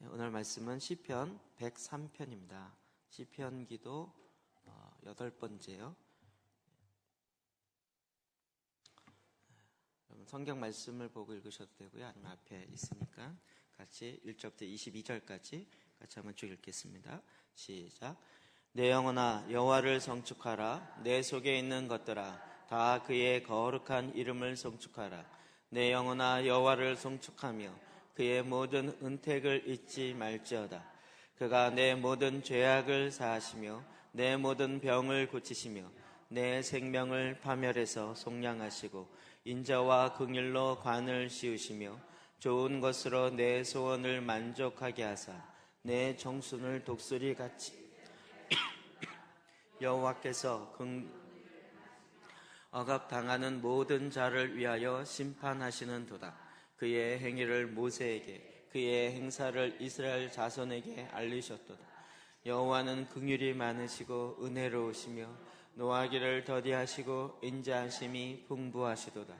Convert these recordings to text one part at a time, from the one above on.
오늘 말씀은 시편 103편입니다. 시편 기도 8번째요. 성경 말씀을 보고 읽으셔도 되고요. 아니면 앞에 있으니까 같이 1절부터 22절까지 같이 한번 쭉 읽겠습니다. 시작. 내 영혼아 여호와를 성축하라. 내 속에 있는 것들아 다 그의 거룩한 이름을 성축하라. 내 영혼아 여호와를 성축하며 그의 모든 은택을 잊지 말지어다. 그가 내 모든 죄악을 사하시며 내 모든 병을 고치시며 내 생명을 파멸해서 속량하시고 인자와 긍휼로 관을 씌우시며 좋은 것으로 내 소원을 만족하게 하사 내 정순을 독수리같이 여호와께서 억압당하는 모든 자를 위하여 심판하시는도다. 그의 행위를 모세에게 그의 행사를 이스라엘 자손에게 알리셨도다. 여호와는 긍휼이 많으시고 은혜로우시며 노하기를 더디하시고 인자하심이 풍부하시도다.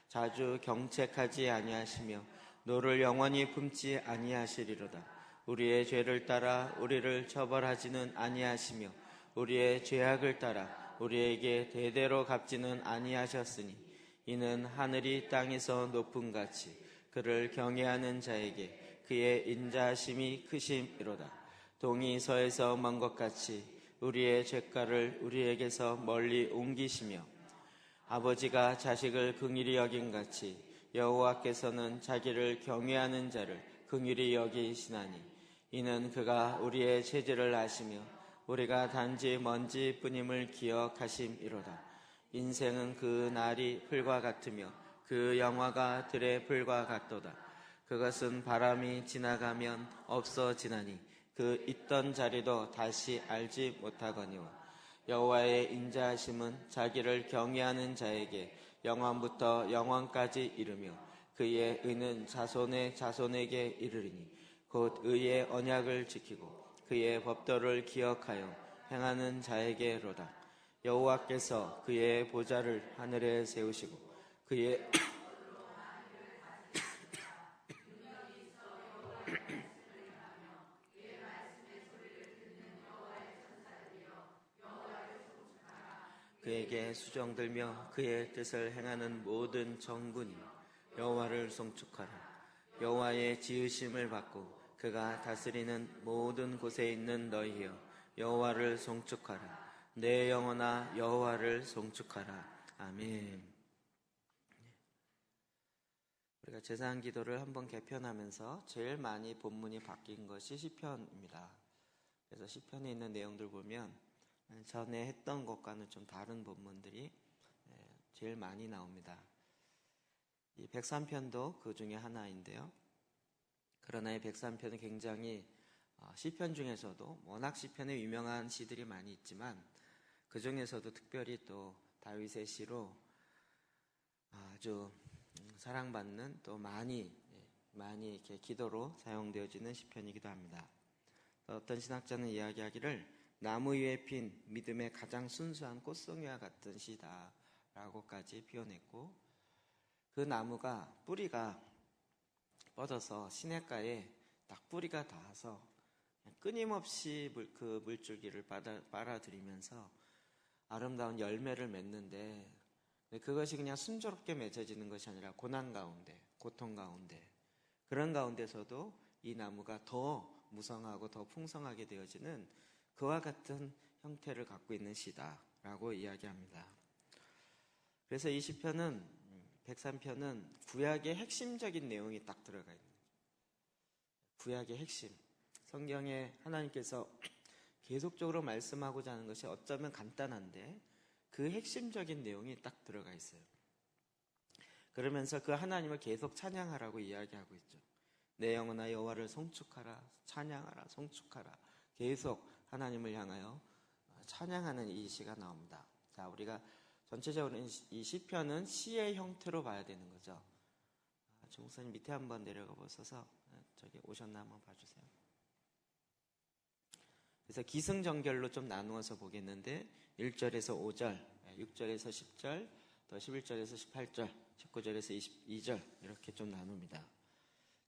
자주 경책하지 아니하시며 노를 영원히 품지 아니하시리로다. 우리의 죄를 따라 우리를 처벌하지는 아니하시며 우리의 죄악을 따라 우리에게 대대로 갚지는 아니하셨으니 이는 하늘이 땅에서 높음같이 그를 경외하는 자에게 그의 인자하심이 크심이로다. 동이 서에서 먼 것 같이 우리의 죄가를 우리에게서 멀리 옮기시며 아버지가 자식을 긍휼히 여김같이 여호와께서는 자기를 경외하는 자를 긍휼히 여기시나니 이는 그가 우리의 체질을 아시며 우리가 단지 먼지뿐임을 기억하심이로다. 인생은 그 날이 풀과 같으며 그 영화가 들의 풀과 같도다. 그것은 바람이 지나가면 없어지나니 그 있던 자리도 다시 알지 못하거니와 여호와의 인자하심은 자기를 경외하는 자에게 영원부터 영원까지 이르며 그의 의는 자손의 자손에게 이르리니 곧 의의 언약을 지키고 그의 법도를 기억하여 행하는 자에게로다. 여호와께서 그의 보좌를 하늘에 세우시고 그의 그에게 수종들며 그의 뜻을 행하는 모든 정군이 여호와를 송축하라. 여호와의 지으심을 받고 그가 다스리는 모든 곳에 있는 너희여 여호와를 송축하라. 내 영혼아 여호와를 송축하라. 아멘. 우리가 제사한 기도를 한번 개편하면서 제일 많이 본문이 바뀐 것이 시편입니다. 그래서 시편에 있는 내용들 보면 전에 했던 것과는 좀 다른 본문들이 제일 많이 나옵니다. 이 103편도 그 중에 하나인데요. 그러나 이 103편은 굉장히 시편 중에서도 워낙 시편에 유명한 시들이 많이 있지만 그 중에서도 특별히 또 다윗의 시로 아주 사랑받는 또 많이 이렇게 기도로 사용되어지는 시편이기도 합니다. 어떤 신학자는 이야기하기를 나무 위에 핀 믿음의 가장 순수한 꽃송이와 같은 시다 라고까지 표현했고 그 나무가 뿌리가 뻗어서 시냇가에 딱 뿌리가 닿아서 끊임없이 그 물줄기를 빨아들이면서 아름다운 열매를 맺는데 그것이 그냥 순조롭게 맺어지는 것이 아니라 고난 가운데, 고통 가운데 그런 가운데서도 이 나무가 더 무성하고 더 풍성하게 되어지는 그와 같은 형태를 갖고 있는 시다라고 이야기합니다. 그래서 이 시편은 103편은 구약의 핵심적인 내용이 딱 들어가 있는 거예요. 구약의 핵심. 성경에 하나님께서 계속적으로 말씀하고자 하는 것이 어쩌면 간단한데 그 핵심적인 내용이 딱 들어가 있어요. 그러면서 그 하나님을 계속 찬양하라고 이야기하고 있죠. 내 영혼아 여호와를 송축하라, 찬양하라, 송축하라. 계속 하나님을 향하여 찬양하는 이 시가 나옵니다. 자, 우리가 전체적으로 이 시편은 시의 형태로 봐야 되는 거죠. 목사님 밑에 한번 내려가 보셔서 저기 오셨나 한번 봐주세요. 그래서 기승전결로 좀 나누어서 보겠는데 1절에서 5절, 6절에서 10절, 또 11절에서 18절, 19절에서 22절 이렇게 좀 나눕니다.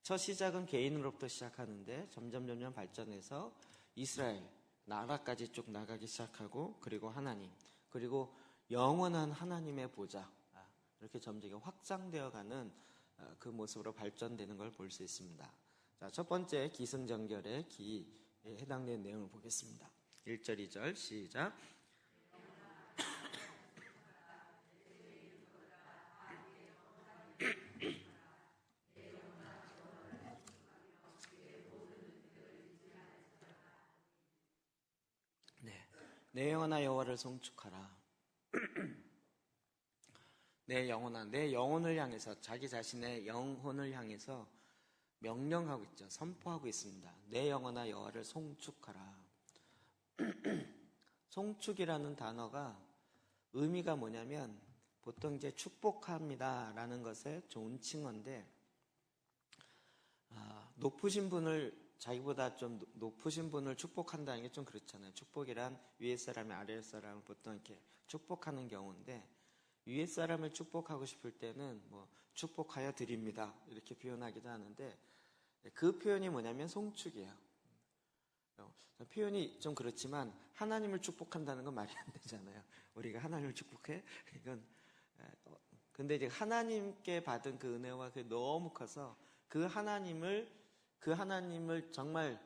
첫 시작은 개인으로부터 시작하는데 점점 발전해서 이스라엘 나라까지 쭉 나가기 시작하고, 그리고 하나님, 그리고 영원한 하나님의 보좌, 이렇게 점점 확장되어가는 그 모습으로 발전되는 걸 볼 수 있습니다. 자, 첫 번째 기승전결의 기에 해당되는 내용을 보겠습니다. 1절, 2절 시작. 내 영혼아 여호와를 송축하라. 내 영혼아, 내 영혼을 향해서, 자기 자신의 영혼을 향해서 명령하고 있죠. 선포하고 있습니다. 내 영혼아 여호와를 송축하라. 송축이라는 단어가 의미가 뭐냐면, 보통 이제 축복합니다 라는 것의 좋은 칭어인데, 높으신 분을, 자기보다 좀 높으신 분을 축복한다는 게 좀 그렇잖아요. 축복이란 위에 사람이 아래 사람을 보통 이렇게 축복하는 경우인데, 위에 사람을 축복하고 싶을 때는 뭐 축복하여 드립니다 이렇게 표현하기도 하는데, 그 표현이 뭐냐면 송축이에요. 표현이 좀 그렇지만 하나님을 축복한다는 건 말이 안 되잖아요. 우리가 하나님을 축복해? 이건 근데 이제 하나님께 받은 그 은혜와 그게 너무 커서 그 하나님을 정말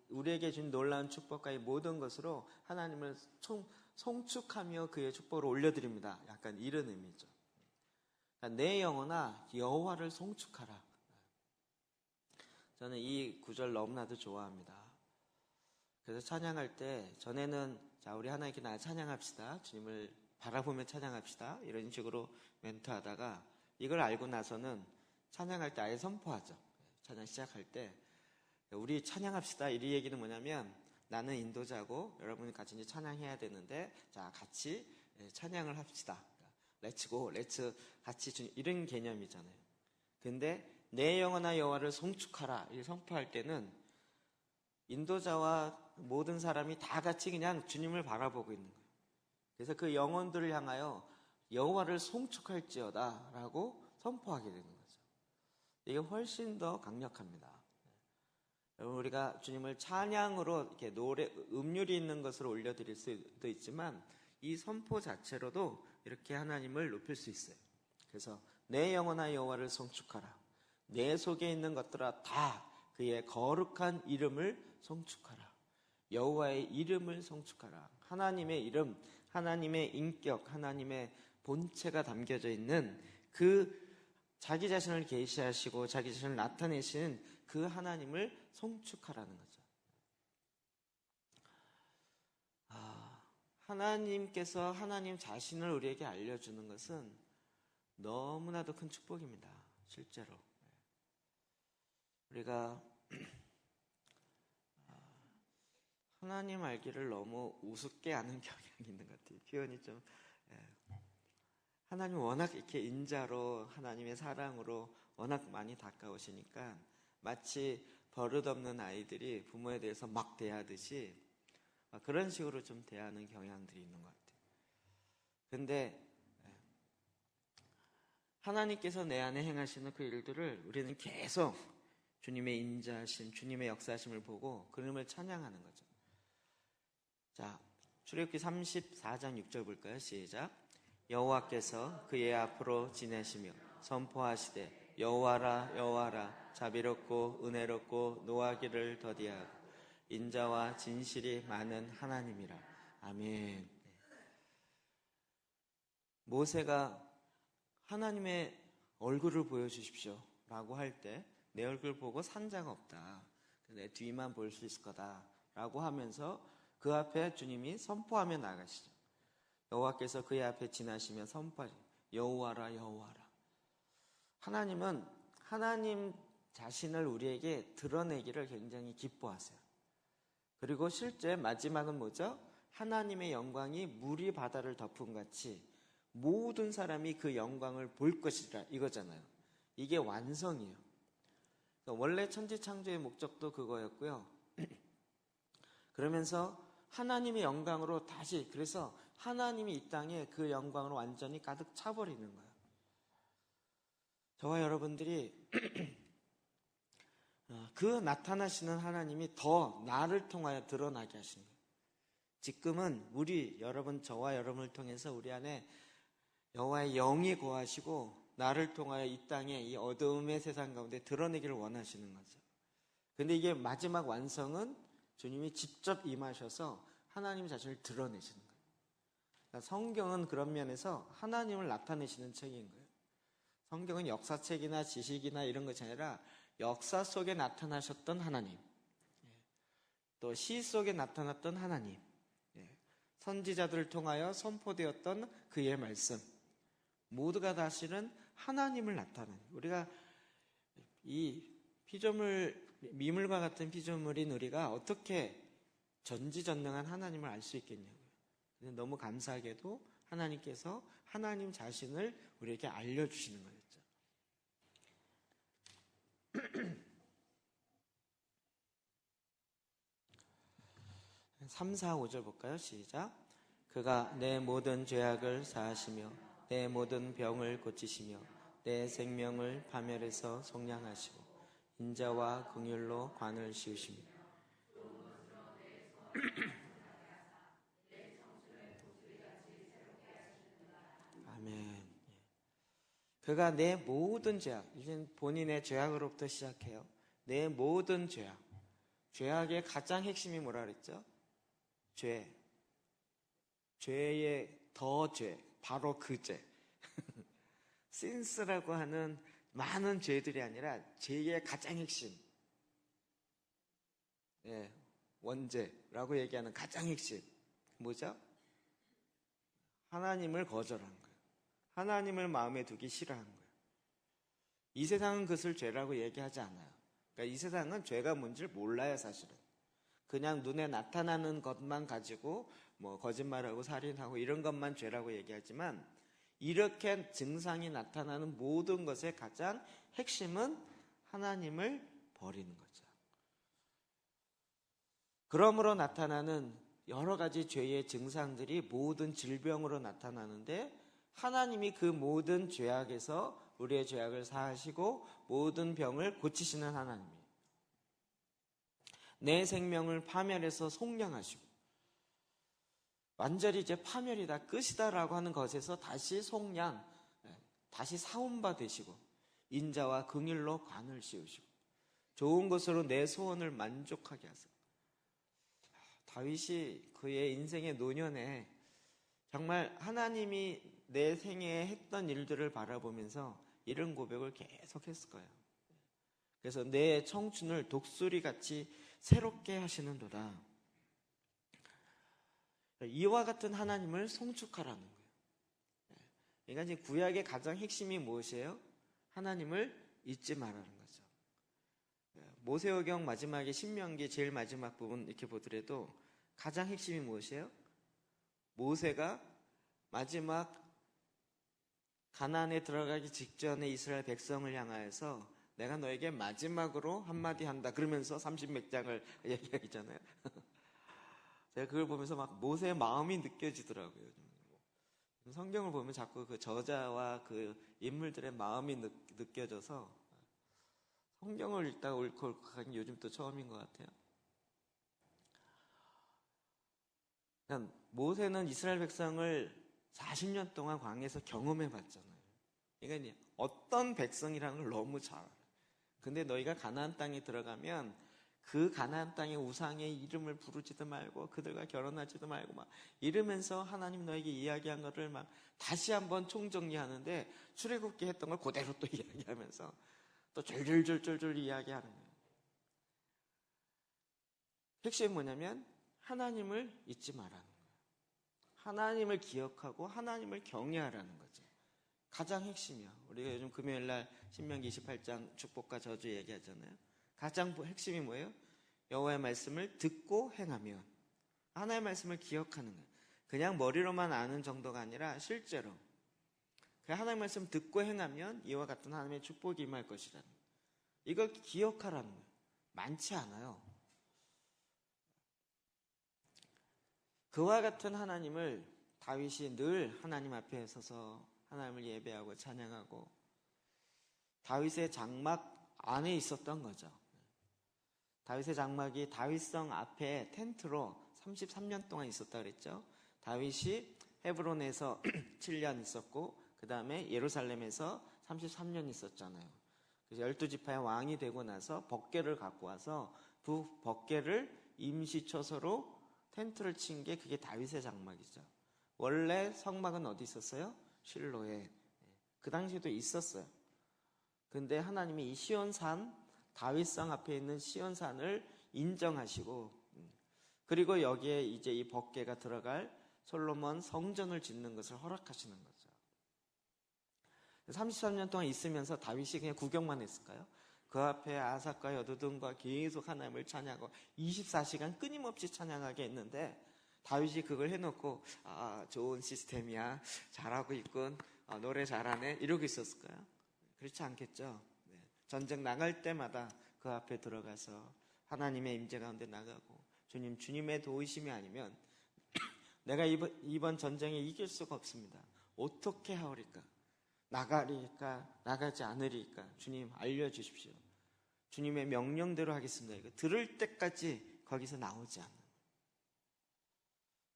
우리에게 준 놀라운 축복과 이 모든 것으로 하나님을 송축하며 그의 축복을 올려드립니다. 약간 이런 의미죠. 그러니까 내 영혼아 여호와를 송축하라. 저는 이 구절 너무나도 좋아합니다. 그래서 찬양할 때 전에는 자, 우리 하나님께 나 찬양합시다, 주님을 바라보며 찬양합시다, 이런 식으로 멘트하다가 이걸 알고 나서는 찬양할 때 아예 선포하죠. 찬양 시작할 때 우리 찬양합시다, 이 얘기는 뭐냐면, 나는 인도자고 여러분이 같이 이제 찬양해야 되는데, 자, 같이 찬양을 합시다. 렛츠고, 렛츠 같이 주님, 이런 개념이잖아요. 근데 내 영혼아 여호와를 송축하라 이 선포할 때는 인도자와 모든 사람이 다 같이 그냥 주님을 바라보고 있는 거예요. 그래서 그 영혼들을 향하여 여호와를 송축할지어다 라고 선포하게 되는 거죠. 이게 훨씬 더 강력합니다. 여러분, 우리가 주님을 찬양으로 이렇게 노래, 음률이 있는 것으로 올려드릴 수도 있지만, 이 선포 자체로도 이렇게 하나님을 높일 수 있어요. 그래서 내 영혼아 여호와를 송축하라. 내 속에 있는 것들아 다 그의 거룩한 이름을 송축하라. 여호와의 이름을 송축하라. 하나님의 이름, 하나님의 인격, 하나님의 본체가 담겨져 있는 그 자기 자신을 계시하시고 자기 자신을 나타내시는 그 하나님을 송축하라는 거죠. 하나님께서 하나님 자신을 우리에게 알려주는 것은 너무나도 큰 축복입니다. 실제로 우리가 하나님 알기를 너무 우습게 아는 경향이 있는 것 같아요. 표현이 좀, 하나님 워낙 이렇게 인자로, 하나님의 사랑으로 워낙 많이 다가오시니까 마치 버릇없는 아이들이 부모에 대해서 막 대하듯이 그런 식으로 좀 대하는 경향들이 있는 것 같아요. 근데 하나님께서 내 안에 행하시는 그 일들을 우리는 계속 주님의 인자하심, 주님의 역사하심을 보고 그 이름을 찬양하는 거죠. 자, 출애굽기 34장 6절 볼까요? 시작. 여호와께서 그의 앞으로 지내시며 선포하시되 여호와라 여호와라 자비롭고 은혜롭고 노하기를 더디하고 인자와 진실이 많은 하나님이라. 아멘. 모세가 하나님의 얼굴을 보여주십시오 라고 할 때 내 얼굴 보고 산자가 없다, 내 뒤만 볼 수 있을 거다 라고 하면서 그 앞에 주님이 선포하며 나가시죠. 여호와께서 그의 앞에 지나시며 선포하시죠. 여호와라 여호와라. 하나님은 하나님 자신을 우리에게 드러내기를 굉장히 기뻐하세요. 그리고 실제 마지막은 뭐죠? 하나님의 영광이 물이 바다를 덮은 같이 모든 사람이 그 영광을 볼 것이라, 이거잖아요. 이게 완성이에요. 원래 천지창조의 목적도 그거였고요. 그러면서 하나님의 영광으로 다시, 그래서 하나님이 이 땅에 그 영광으로 완전히 가득 차버리는 거예요. 저와 여러분들이 그 나타나시는 하나님이 더 나를 통하여 드러나게 하시는 거예요. 지금은 여러분, 저와 여러분을 통해서 우리 안에 여호와의 영이 거하시고 나를 통하여 이 땅에 이 어두움의 세상 가운데 드러내기를 원하시는 거죠. 근데 이게 마지막 완성은 주님이 직접 임하셔서 하나님 자신을 드러내시는 거예요. 그러니까 성경은 그런 면에서 하나님을 나타내시는 책인 거예요. 성경은 역사책이나 지식이나 이런 것이 아니라 역사 속에 나타나셨던 하나님, 또 시 속에 나타났던 하나님, 선지자들을 통하여 선포되었던 그의 말씀, 모두가 다 실은 하나님을 나타내는, 우리가 이 미물과 같은 피조물인 우리가 어떻게 전지전능한 하나님을 알 수 있겠냐고요. 너무 감사하게도 하나님께서 하나님 자신을 우리에게 알려주시는 거였죠. 3, 4, 5절 볼까요? 시작. 그가 내 모든 죄악을 사하시며 내 모든 병을 고치시며 내 생명을 파멸해서 속량하시고 인자와 긍휼로 관을 씌우시며 아멘. 그가 내 모든 죄악, 이제 본인의 죄악으로부터 시작해요. 내 모든 죄악. 죄악의 가장 핵심이 뭐라 그랬죠? 죄의 더 죄, 바로 그 죄. 신스라고 하는 많은 죄들이 아니라 죄의 가장 핵심, 원죄라고 얘기하는 가장 핵심 뭐죠? 하나님을 거절한 거예요. 하나님을 마음에 두기 싫어한 거예요. 이 세상은 그것을 죄라고 얘기하지 않아요. 그러니까 이 세상은 죄가 뭔지를 몰라요. 사실은 그냥 눈에 나타나는 것만 가지고 뭐 거짓말하고 살인하고 이런 것만 죄라고 얘기하지만, 이렇게 증상이 나타나는 모든 것의 가장 핵심은 하나님을 버리는 거죠. 그러므로 나타나는 여러 가지 죄의 증상들이 모든 질병으로 나타나는데, 하나님이 그 모든 죄악에서 우리의 죄악을 사하시고 모든 병을 고치시는 하나님이에요. 내 생명을 파멸해서 속량하시고, 완전히 이제 파멸이 다 끝이다라고 하는 것에서 다시 속량, 다시 사온바 되시고 인자와 긍휼로 관을 씌우시고 좋은 것으로 내 소원을 만족하게 하세요. 다윗이 그의 인생의 노년에 정말 하나님이 내 생애에 했던 일들을 바라보면서 이런 고백을 계속 했을 거예요. 그래서 내 청춘을 독수리같이 새롭게 하시는도다. 이와 같은 하나님을 송축하라는 거예요. 그러니까 이제 구약의 가장 핵심이 무엇이에요? 하나님을 잊지 말라는 거죠. 모세오경 마지막에 신명기 제일 마지막 부분 이렇게 보더라도 가장 핵심이 무엇이에요? 모세가 마지막 가나안에 들어가기 직전에 이스라엘 백성을 향하여서 내가 너에게 마지막으로 한마디 한다 그러면서 30몇 장을 얘기하잖아요. 제가 그걸 보면서 막 모세의 마음이 느껴지더라고요. 성경을 보면 자꾸 그 저자와 그 인물들의 마음이 느껴져서 성경을 읽다가 울컥울컥한 게 요즘 또 처음인 것 같아요. 그러니까 모세는 이스라엘 백성을 40년 동안 광야에서 경험해 봤잖아요. 그러니까 어떤 백성이라는 걸 너무 잘 알아요. 근데 너희가 가나안 땅에 들어가면 그 가나안 땅의 우상의 이름을 부르지도 말고 그들과 결혼하지도 말고 막 이러면서 하나님 너에게 이야기한 것을 막 다시 한번 총정리하는데, 출애굽기 했던 걸 그대로 또 이야기하면서 또 졸졸졸졸 이야기하는 거예요. 핵심이 뭐냐면 하나님을 잊지 말라는 거예요. 하나님을 기억하고 하나님을 경외하라는 거죠. 가장 핵심이야. 우리가 요즘 금요일날 신명기 28장 축복과 저주 얘기하잖아요. 가장 핵심이 뭐예요? 여호와의 말씀을 듣고 행하면, 하나님의 말씀을 기억하는 거예요. 그냥 머리로만 아는 정도가 아니라 실제로 하나님의 말씀 듣고 행하면 이와 같은 하나님의 축복이 임할 것이라는 거예요. 이걸 기억하라는 거예요. 많지 않아요. 그와 같은 하나님을 다윗이 늘 하나님 앞에 서서 하나님을 예배하고 찬양하고 다윗의 장막 안에 있었던 거죠. 다윗의 장막이 다윗성 앞에 텐트로 33년 동안 있었다 그랬죠. 다윗이 헤브론에서 7년 있었고 그 다음에 예루살렘에서 33년 있었잖아요. 그래서 12지파의 왕이 되고 나서 법궤를 갖고 와서 그 법궤를 임시처소로 텐트를 친 게 그게 다윗의 장막이죠. 원래 성막은 어디 있었어요? 실로에. 그 당시에도 있었어요. 근데 하나님이 이 시온산, 다윗성 앞에 있는 시온산을 인정하시고, 그리고 여기에 이제 이 법궤가 들어갈 솔로몬 성전을 짓는 것을 허락하시는 거죠. 33년 동안 있으면서 다윗이 그냥 구경만 했을까요? 그 앞에 아삭과 여두둔과 계속 하나님을 찬양하고 24시간 끊임없이 찬양하게 했는데, 다윗이 그걸 해놓고 좋은 시스템이야, 잘하고 있군, 노래 잘하네 이러고 있었을까요? 그렇지 않겠죠. 전쟁 나갈 때마다 그 앞에 들어가서 하나님의 임재 가운데 나가고, 주님의 도우심이 아니면 내가 이번 전쟁에 이길 수가 없습니다. 어떻게 하오리까? 나가리까 나가지 않으리까? 주님 알려주십시오. 주님의 명령대로 하겠습니다. 이거 들을 때까지 거기서 나오지 않는.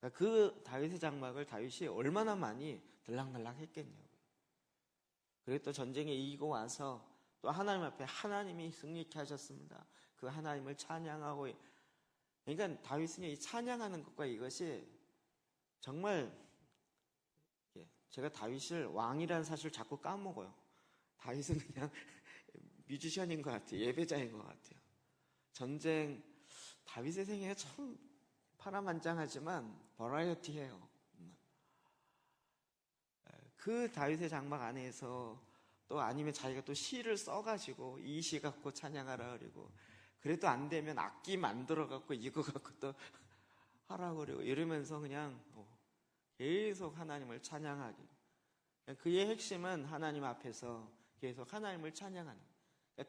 그러니까 그 다윗의 장막을 다윗이 얼마나 많이 들락날락 했겠냐고요. 그리고 또 전쟁에 이기고 와서 또 하나님 앞에 하나님이 승리케 하셨습니다. 그 하나님을 찬양하고. 그러니까 다윗은 이 찬양하는 것과 이것이 정말, 제가 다윗을 왕이라는 사실을 자꾸 까먹어요. 다윗은 그냥 뮤지션인 것 같아요. 예배자인 것 같아요. 전쟁, 다윗의 생애가 참 파란만장하지만 버라이어티해요. 그 다윗의 장막 안에서 또 아니면 자기가 또 시를 써가지고 이 시 갖고 찬양하라 그러고, 그래도 안 되면 악기 만들어 갖고 이거 갖고 또 하라 그러고 이러면서 그냥 계속 하나님을 찬양하기. 그의 핵심은 하나님 앞에서 계속 하나님을 찬양하는.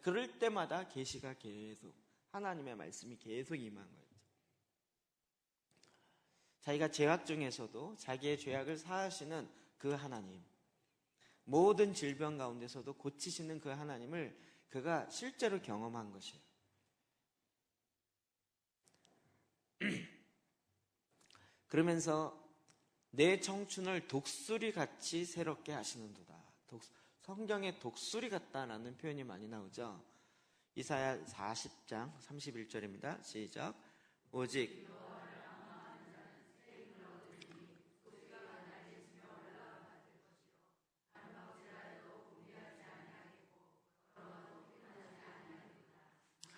그럴 때마다 계시가 계속, 하나님의 말씀이 계속 임한 거예요. 자기가 죄악 중에서도 자기의 죄악을 사하시는 그 하나님, 모든 질병 가운데서도 고치시는 그 하나님을 그가 실제로 경험한 것이에요. 그러면서 내 청춘을 독수리같이 새롭게 하시는도다. 성경에 독수리 같다라는 표현이 많이 나오죠. 이사야 40장 31절입니다. 시작. 오직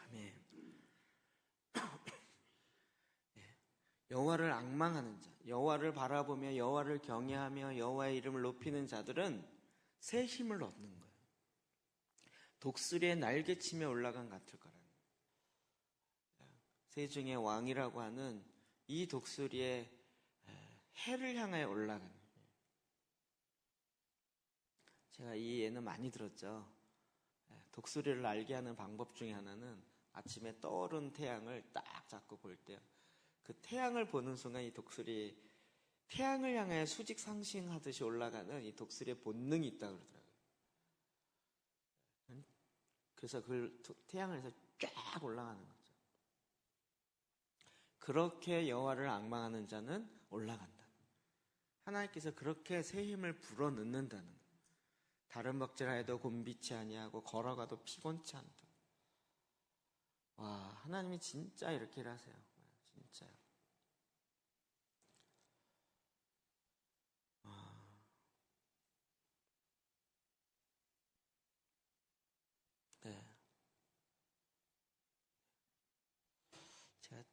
아멘. 여호와를 앙망하는 자, 여호와를 바라보며 여호와를 경외하며 여호와의 이름을 높이는 자들은 새 힘을 얻는 거예요. 독수리의 날개치며 올라간 같을 거라는 거예요. 새 중의 왕이라고 하는 이 독수리의 해를 향해 올라가는 거예요. 제가 이 예는 많이 들었죠. 독수리를 알게 하는 방법 중에 하나는 아침에 떠오른 태양을 딱 잡고 볼 때요. 그 태양을 보는 순간 이 독수리, 태양을 향해 수직상승하듯이 올라가는 이 독수리의 본능이 있다고 그러더라고요. 그래서 그 태양을 해서 쫙 올라가는 거죠. 그렇게 여호와를 앙망하는 자는 올라간다. 하나님께서 그렇게 새 힘을 불어넣는다는 거예요. 다른 먹질하여도 곤비치 아니하고 걸어가도 피곤치 않다. 와, 하나님이 진짜 이렇게 일하세요. 진짜요. 네. 제가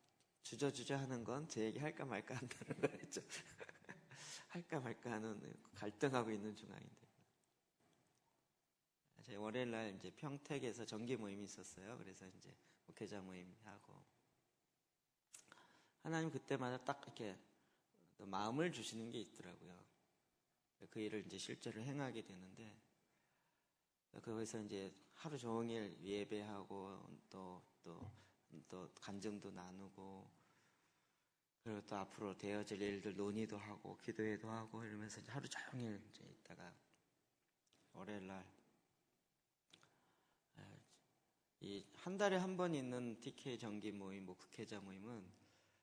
주저주저 하는 건 제 얘기 할까 말까 한다는 거였죠. 할까 말까 하는, 갈등하고 있는 중앙인데. 제가 월요일날 이제 평택에서 정기 모임이 있었어요. 그래서 이제 목회자 모임 하고, 하나님 그때마다 딱 이렇게 마음을 주시는 게 있더라고요. 그 일을 이제 실제로 행하게 되는데, 거기서 이제 하루 종일 예배하고 또 간증도 나누고, 그리고 또 앞으로 되어질 일들 논의도 하고 기도회도 하고 이러면서 이제 하루 종일 이제 있다가 월요일 날 이 한 달에 한 번 있는 TK 정기 모임, 뭐 국회자 모임은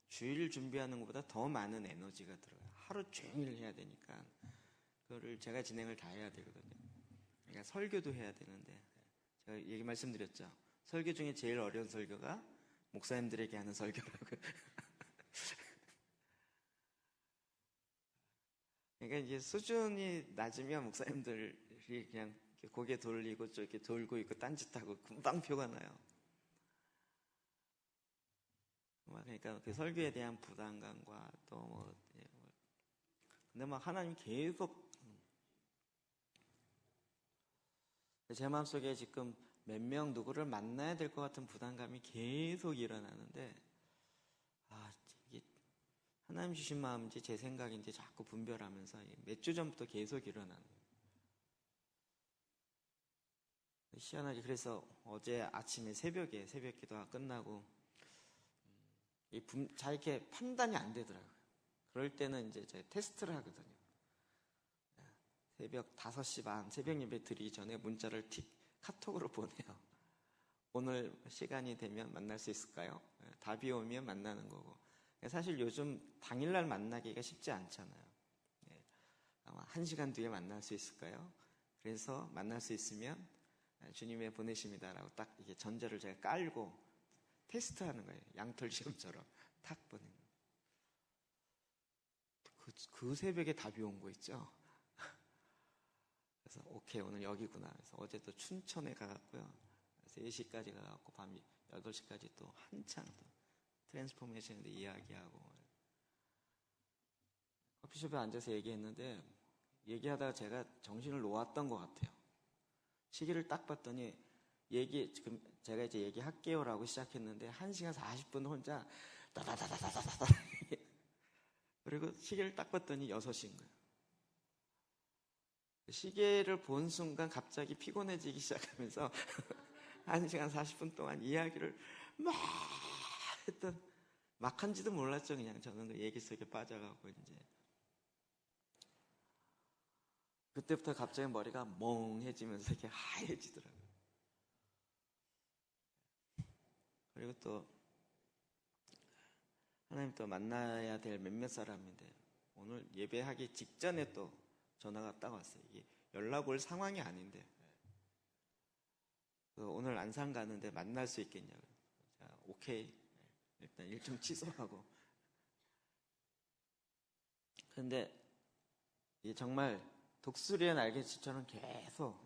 주일 준비하는 것보다 더 많은 에너지가 들어요. 하루 종일 해야 되니까 그거를 제가 진행을 다 해야 되거든요. 그러니까 설교도 해야 되는데 제가 얘기 말씀드렸죠. 설교 중에 제일 어려운 설교가 목사님들에게 하는 설교라고. 그러니까 이제 수준이 낮으면 목사님들이 그냥 고개 돌리고 좀 이렇게 돌고 있고 딴짓하고 금방 표가 나요. 그러니까 그 설교에 대한 부담감과 또 뭐, 근데 막 하나님 계속 제 마음속에 지금 몇 명 누구를 만나야 될 것 같은 부담감이 계속 일어나는데 이게 하나님 주신 마음인지 제 생각인지 자꾸 분별하면서 몇 주 전부터 계속 일어나는 거예요. 희한하게 그래서 어제 아침에 새벽에 새벽 기도가 끝나고 잘 이렇게 판단이 안 되더라고요. 그럴 때는 이제 제가 테스트를 하거든요. 새벽 5시 반 새벽 예배 드리기 전에 문자를 카톡으로 보내요. 오늘 시간이 되면 만날 수 있을까요? 답이 오면 만나는 거고. 사실 요즘 당일날 만나기가 쉽지 않잖아요. 아마 1시간 뒤에 만날 수 있을까요? 그래서 만날 수 있으면 주님의 보내십니다라고 딱 이게 전제를 제가 깔고 테스트하는 거예요. 양털 시험처럼 탁 보내는 거예요. 그 새벽에 답이 온 거 있죠. 그래서 오케이 오늘 여기구나. 그래서 어제 또 춘천에 가갖고요. 3시까지 가갖고 밤 8시까지 또 한창 또 트랜스포메이션에 이야기하고 커피숍에 앉아서 얘기했는데 얘기하다가 제가 정신을 놓았던 것 같아요. 시계를 딱 봤더니 지금 제가 이제 얘기할게요라고 시작했는데 1시간 40분 혼자 따다다다다다다 그리고 시계를 딱 봤더니 6시인 거예요. 시계를 본 순간 갑자기 피곤해지기 시작하면서 1시간 40분 동안 이야기를 막 했던 막 한지도 몰랐죠. 그냥 저는 그 얘기 속에 빠져가고 이제 그때부터 갑자기 머리가 멍해지면서 이렇게 하얘지더라고요. 그리고 또 하나님 또 만나야 될 몇몇 사람인데 오늘 예배하기 직전에 또 전화가 딱 왔어요. 이게 연락 올 상황이 아닌데 오늘 안산 가는데 만날 수 있겠냐고. 자, 오케이. 일단 일정 취소하고. 근데 이게 정말 독수리의 날개짓처럼 계속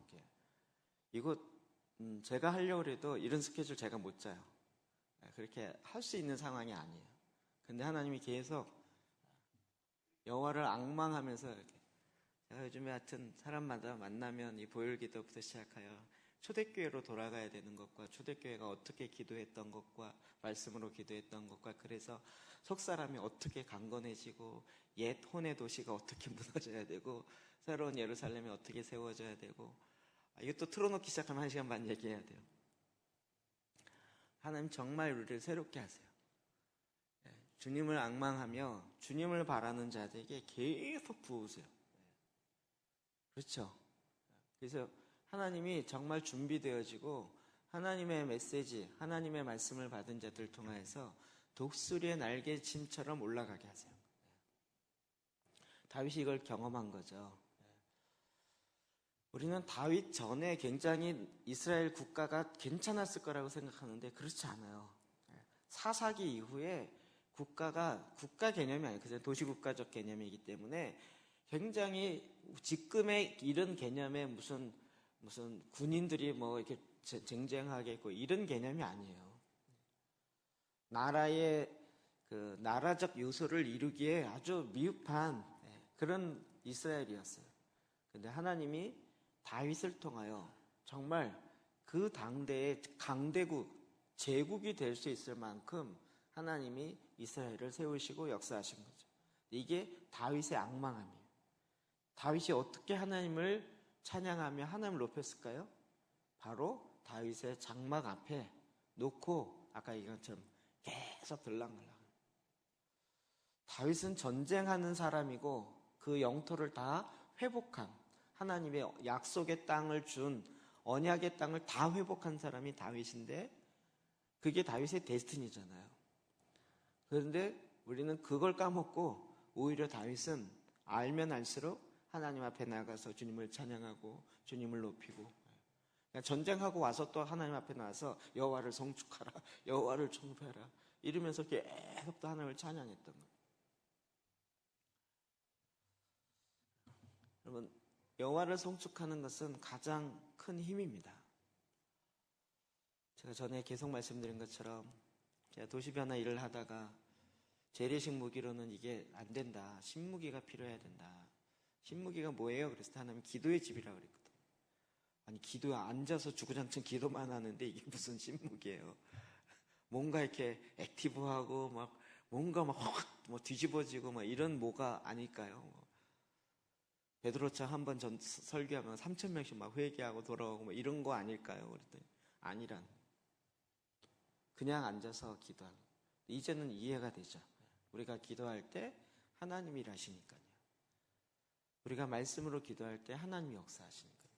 이거 제가 하려고 해도 이런 스케줄 제가 못 짜요. 그렇게 할 수 있는 상황이 아니에요. 근데 하나님이 계속 여호와를 앙망하면서 이렇게 제가 요즘에 하여튼 사람마다 만나면 이 보혈기도부터 시작하여 초대교회로 돌아가야 되는 것과 초대교회가 어떻게 기도했던 것과 말씀으로 기도했던 것과 그래서 속사람이 어떻게 강건해지고 옛 혼의 도시가 어떻게 무너져야 되고 새로운 예루살렘이 어떻게 세워져야 되고 이것도 틀어놓기 시작하면 1시간 반 얘기해야 돼요. 하나님 정말 우리를 새롭게 하세요. 주님을 앙망하며 주님을 바라는 자들에게 계속 부으세요. 그렇죠? 그래서 하나님이 정말 준비되어지고 하나님의 메시지, 하나님의 말씀을 받은 자들 통하여서 독수리의 날개침처럼 올라가게 하세요. 다윗이 이걸 경험한 거죠. 우리는 다윗 전에 굉장히 이스라엘 국가가 괜찮았을 거라고 생각하는데 그렇지 않아요. 사사기 이후에 국가가 국가 개념이 아니에요. 그냥 도시국가적 개념이기 때문에 굉장히 지금의 이런 개념에 무슨 군인들이 뭐 이렇게 쟁쟁하겠고 이런 개념이 아니에요. 나라의 그 나라적 요소를 이루기에 아주 미흡한 그런 이스라엘이었어요. 근데 하나님이 다윗을 통하여 정말 그 당대의 강대국, 제국이 될 수 있을 만큼 하나님이 이스라엘을 세우시고 역사하신 거죠. 이게 다윗의 앙망함이에요. 다윗이 어떻게 하나님을 찬양하며 하나님을 높였을까요? 바로 다윗의 장막 앞에 놓고 아까 얘기한 것처럼 계속 들락날락. 다윗은 전쟁하는 사람이고 그 영토를 다 회복한 하나님의 약속의 땅을 준 언약의 땅을 다 회복한 사람이 다윗인데 그게 다윗의 데스티니잖아요. 그런데 우리는 그걸 까먹고 오히려 다윗은 알면 알수록 하나님 앞에 나가서 주님을 찬양하고 주님을 높이고, 그러니까 전쟁하고 와서 또 하나님 앞에 나와서 여호와를 송축하라, 여호와를 청배하라 이러면서 계속 또 하나님을 찬양했던 거예요. 여러분, 여호와를 송축하는 것은 가장 큰 힘입니다. 제가 전에 계속 말씀드린 것처럼 제가 도시변화 일을 하다가 재래식 무기로는 이게 안 된다. 신무기가 필요해야 된다. 신무기가 뭐예요? 그래서 하나님 기도의 집이라고 그랬거든. 아니, 기도에 앉아서 주구장창 기도만 하는데 이게 무슨 신무기예요? 뭔가 이렇게 액티브하고 막 뭔가 막 뭐 뒤집어지고 막 이런 뭐가 아닐까요? 베드로차 한번 설교하면 3,000명씩 막 회개하고 돌아오고 뭐 이런 거 아닐까요? 그랬더니 아니란. 그냥 앉아서 기도하는. 이제는 이해가 되죠. 우리가 기도할 때 하나님이 일하시니까요. 우리가 말씀으로 기도할 때 하나님이 역사하시니까요.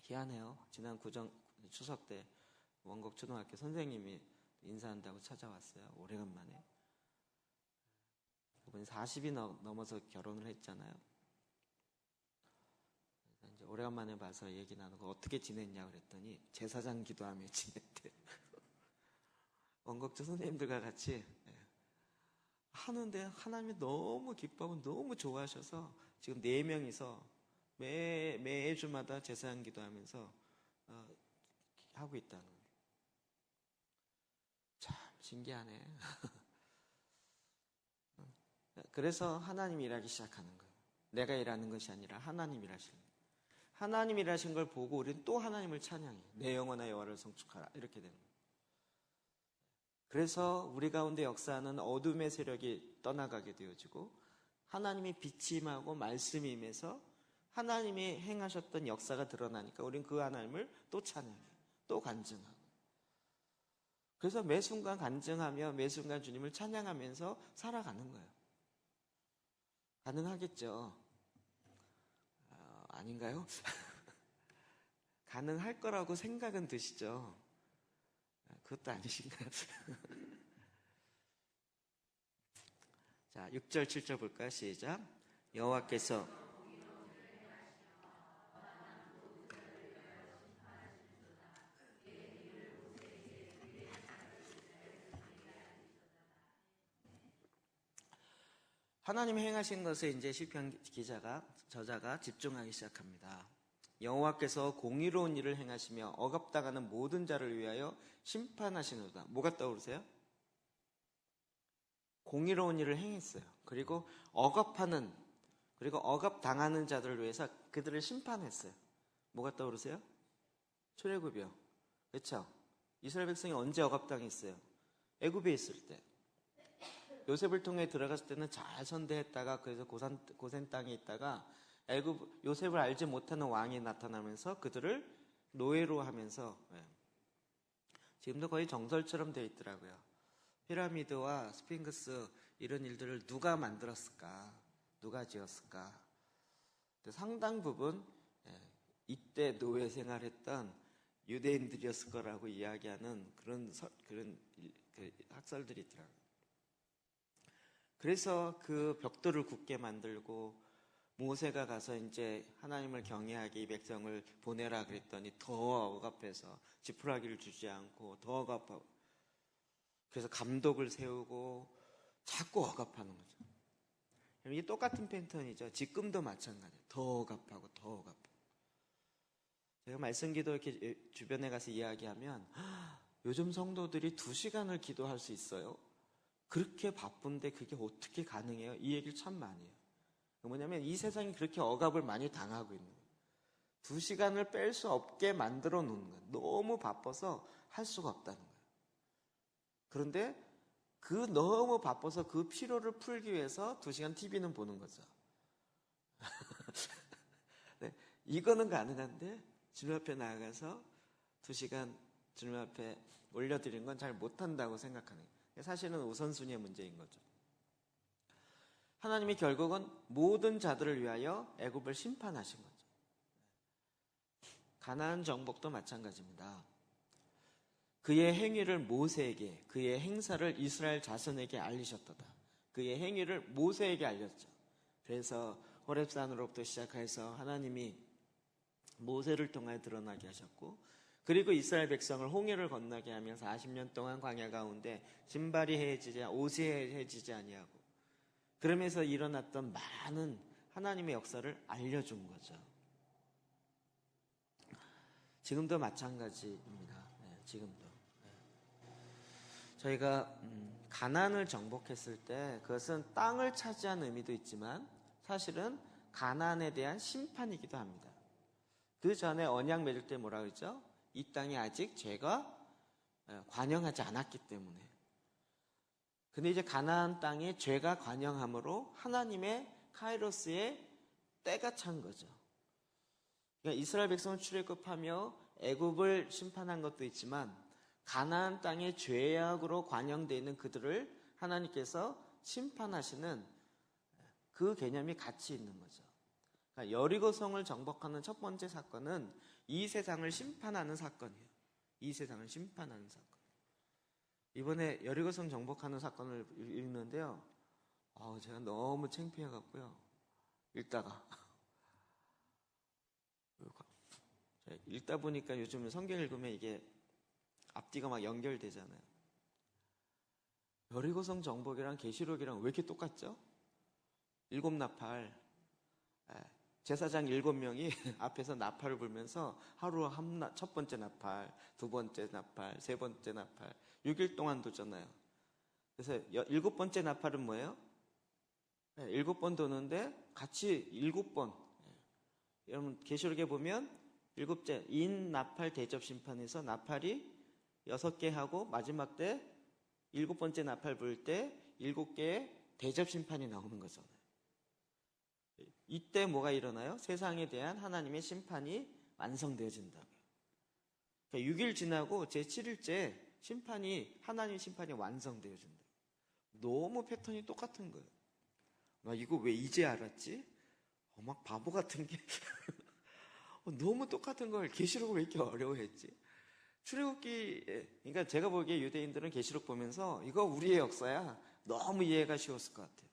희한해요. 지난 추석 때 원곡 초등학교 선생님이 인사한다고 찾아왔어요. 오래간만에. 그분이 40이 넘어서 결혼을 했잖아요. 이제 오래간만에 봐서 얘기 나누고 어떻게 지냈냐 그랬더니 제사장 기도하며 지냈대. 원곡조 선생님들과 같이 하는데 하나님이 너무 기뻐하고 너무 좋아하셔서 지금 4명이서 매주마다 제사장 기도하면서 하고 있다는 거예요. 참 신기하네. 그래서 하나님이 일하기 시작하는 거예요. 내가 일하는 것이 아니라 하나님이 일하시는 거예요. 하나님이 일하신 걸 보고 우리는 또 하나님을 찬양해요. 내 영혼아 여호와를 송축하라 이렇게 되는 거예요. 그래서 우리 가운데 역사하는 어둠의 세력이 떠나가게 되어지고 하나님이 빛이 임하고 말씀이 임해서 하나님이 행하셨던 역사가 드러나니까 우리는 그 하나님을 또 찬양해요. 또 간증하고. 그래서 매 순간 간증하며 매 순간 주님을 찬양하면서 살아가는 거예요. 가능하겠죠? 아닌가요? 가능할 거라고 생각은 드시죠? 그것도 아니신가요? 자, 6절 7절 볼까요? 시작. 여호와께서 하나님이 행하신 것에 이제 시편 저자가 집중하기 시작합니다. 여호와께서 공의로운 일을 행하시며 억압당하는 모든 자를 위하여 심판하시노다. 뭐가 떠오르세요? 공의로운 일을 행했어요. 그리고 억압당하는 자들을 위해서 그들을 심판했어요. 뭐가 떠오르세요? 출애굽이요. 그렇죠? 이스라엘 백성이 언제 억압당했어요? 애굽에 있을 때. 요셉을 통해 들어갔을 때는 잘 선대했다가 그래서 고센 땅에 있다가 요셉을 알지 못하는 왕이 나타나면서 그들을 노예로 하면서 지금도 거의 정설처럼 되어 있더라고요. 피라미드와 스핑크스 이런 일들을 누가 만들었을까? 누가 지었을까? 상당 부분 이때 노예 생활했던 유대인들이었을 거라고 이야기하는 그런 학설들이 있더라고요. 그래서 그 벽돌을 굳게 만들고 모세가 가서 이제 하나님을 경외하게 이 백성을 보내라 그랬더니 더 억압해서 지푸라기를 주지 않고 더 억압하고 그래서 감독을 세우고 자꾸 억압하는 거죠. 이게 똑같은 패턴이죠. 지금도 마찬가지예요. 더 억압하고 더 억압하고. 제가 말씀기도 이렇게 주변에 가서 이야기하면 요즘 성도들이 2시간을 기도할 수 있어요. 그렇게 바쁜데 그게 어떻게 가능해요? 이 얘기를 참 많이 해요. 뭐냐면 이 세상이 그렇게 억압을 많이 당하고 있는 거예요. 2시간을 뺄 수 없게 만들어 놓는 거예요. 너무 바빠서 할 수가 없다는 거예요. 그런데 그 너무 바빠서 그 피로를 풀기 위해서 2시간 TV는 보는 거죠. 네, 이거는 가능한데 주님 앞에 나아가서 2시간 주님 앞에 올려드리는 건 잘 못한다고 생각하는 거예요. 사실은 우선순위의 문제인 거죠. 하나님이 결국은 모든 자들을 위하여 애굽을 심판하신 거죠. 가나안 정복도 마찬가지입니다. 그의 행위를 모세에게, 그의 행사를 이스라엘 자손에게 알리셨도다. 그의 행위를 모세에게 알렸죠. 그래서 호렙산으로부터 시작해서 하나님이 모세를 통하여 드러나게 하셨고, 그리고 이스라엘 백성을 홍해를 건너게 하면서 40년 동안 광야 가운데 신발이 헤어지지, 옷이 헤어지지 아니하고, 그러면서 일어났던 많은 하나님의 역사를 알려준 거죠. 지금도 마찬가지입니다. 지금도. 저희가 가나안을 정복했을 때 그것은 땅을 차지한 의미도 있지만 사실은 가나안에 대한 심판이기도 합니다. 그 전에 언약 맺을 때 뭐라 그러죠? 이 땅에 아직 죄가 관영하지 않았기 때문에. 근데 이제 가나안 땅에 죄가 관영함으로 하나님의 카이로스의 때가 찬 거죠. 그러니까 이스라엘 백성을 출애굽하며 애굽을 심판한 것도 있지만 가나안 땅의 죄악으로 관영되어 있는 그들을 하나님께서 심판하시는 그 개념이 같이 있는 거죠. 그러니까 여리고성을 정복하는 첫 번째 사건은 이 세상을 심판하는 사건이에요. 이 세상을 심판하는 사건. 이번에 여리고성 정복하는 사건을 읽는데요. 제가 너무 창피해갖고요. 읽다가 읽다 보니까 요즘 성경 읽으면 이게 앞뒤가 막 연결되잖아요. 여리고성 정복이랑 계시록이랑 왜 이렇게 똑같죠? 7나팔. 제사장 7명이 앞에서 나팔을 불면서 하루 첫 번째 나팔, 두 번째 나팔, 세 번째 나팔, 6일 동안 도잖아요. 그래서 7번째 나팔은 뭐예요? 7번 도는데 같이 7번. 여러분 계시록에 보면 7째 인 나팔 대접 심판에서 나팔이 6개 하고 마지막 때 7번째 나팔 불 때 7개의 대접 심판이 나오는 거잖아요. 이때 뭐가 일어나요? 세상에 대한 하나님의 심판이 완성되어진다고요. 그러니까 6일 지나고 제7일째 하나님의 심판이 완성되어진다. 너무 패턴이 똑같은 거예요. 나 이거 왜 이제 알았지? 막 바보 같은 게 너무 똑같은 걸 계시록을 왜 이렇게 어려워했지? 출애굽기, 그러니까 제가 보기에 유대인들은 계시록 보면서 이거 우리의 역사야. 너무 이해가 쉬웠을 것 같아요.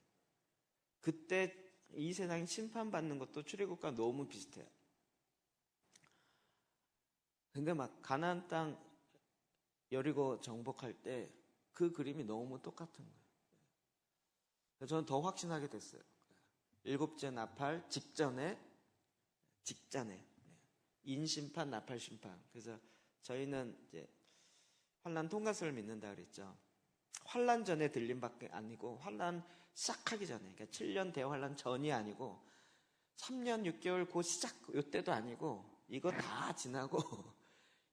그때 이 세상이 심판받는 것도 출애굽과 너무 비슷해요. 근데 막 가나안 땅 여리고 정복할 때 그 그림이 너무 똑같은 거예요. 그래서 저는 더 확신하게 됐어요. 7째 나팔 직전에 인심판, 나팔심판. 그래서 저희는 이제 환란 통과설을 믿는다 그랬죠. 환란 전에 들림밖에 아니고 환란 시작하기 전에, 그러니까 7년 대환란 전이 아니고 3년 6개월 그 시작 요때도 아니고 이거 다 지나고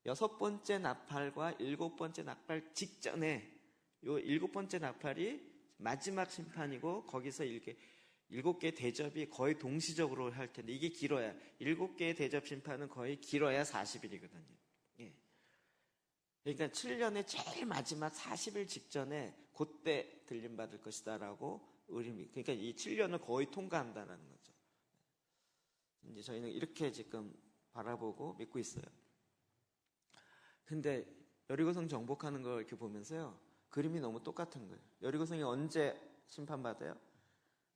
6번째 나팔과 7번째 나팔 직전에 요 7번째 나팔이 마지막 심판이고 거기서 이렇게 7개의 대접이 거의 동시적으로 할 텐데 이게 길어야 7개의 대접 심판은 거의 길어야 40일이거든요. 예. 그러니까 7년의 제일 마지막 40일 직전에 그때 들림받을 것이다라고 그러니까 이 7년을 거의 통과한다는 거죠. 이제 저희는 이렇게 지금 바라보고 믿고 있어요. 근데 여리고성 정복하는 걸 이렇게 보면서요, 그림이 너무 똑같은 거예요. 여리고성이 언제 심판받아요?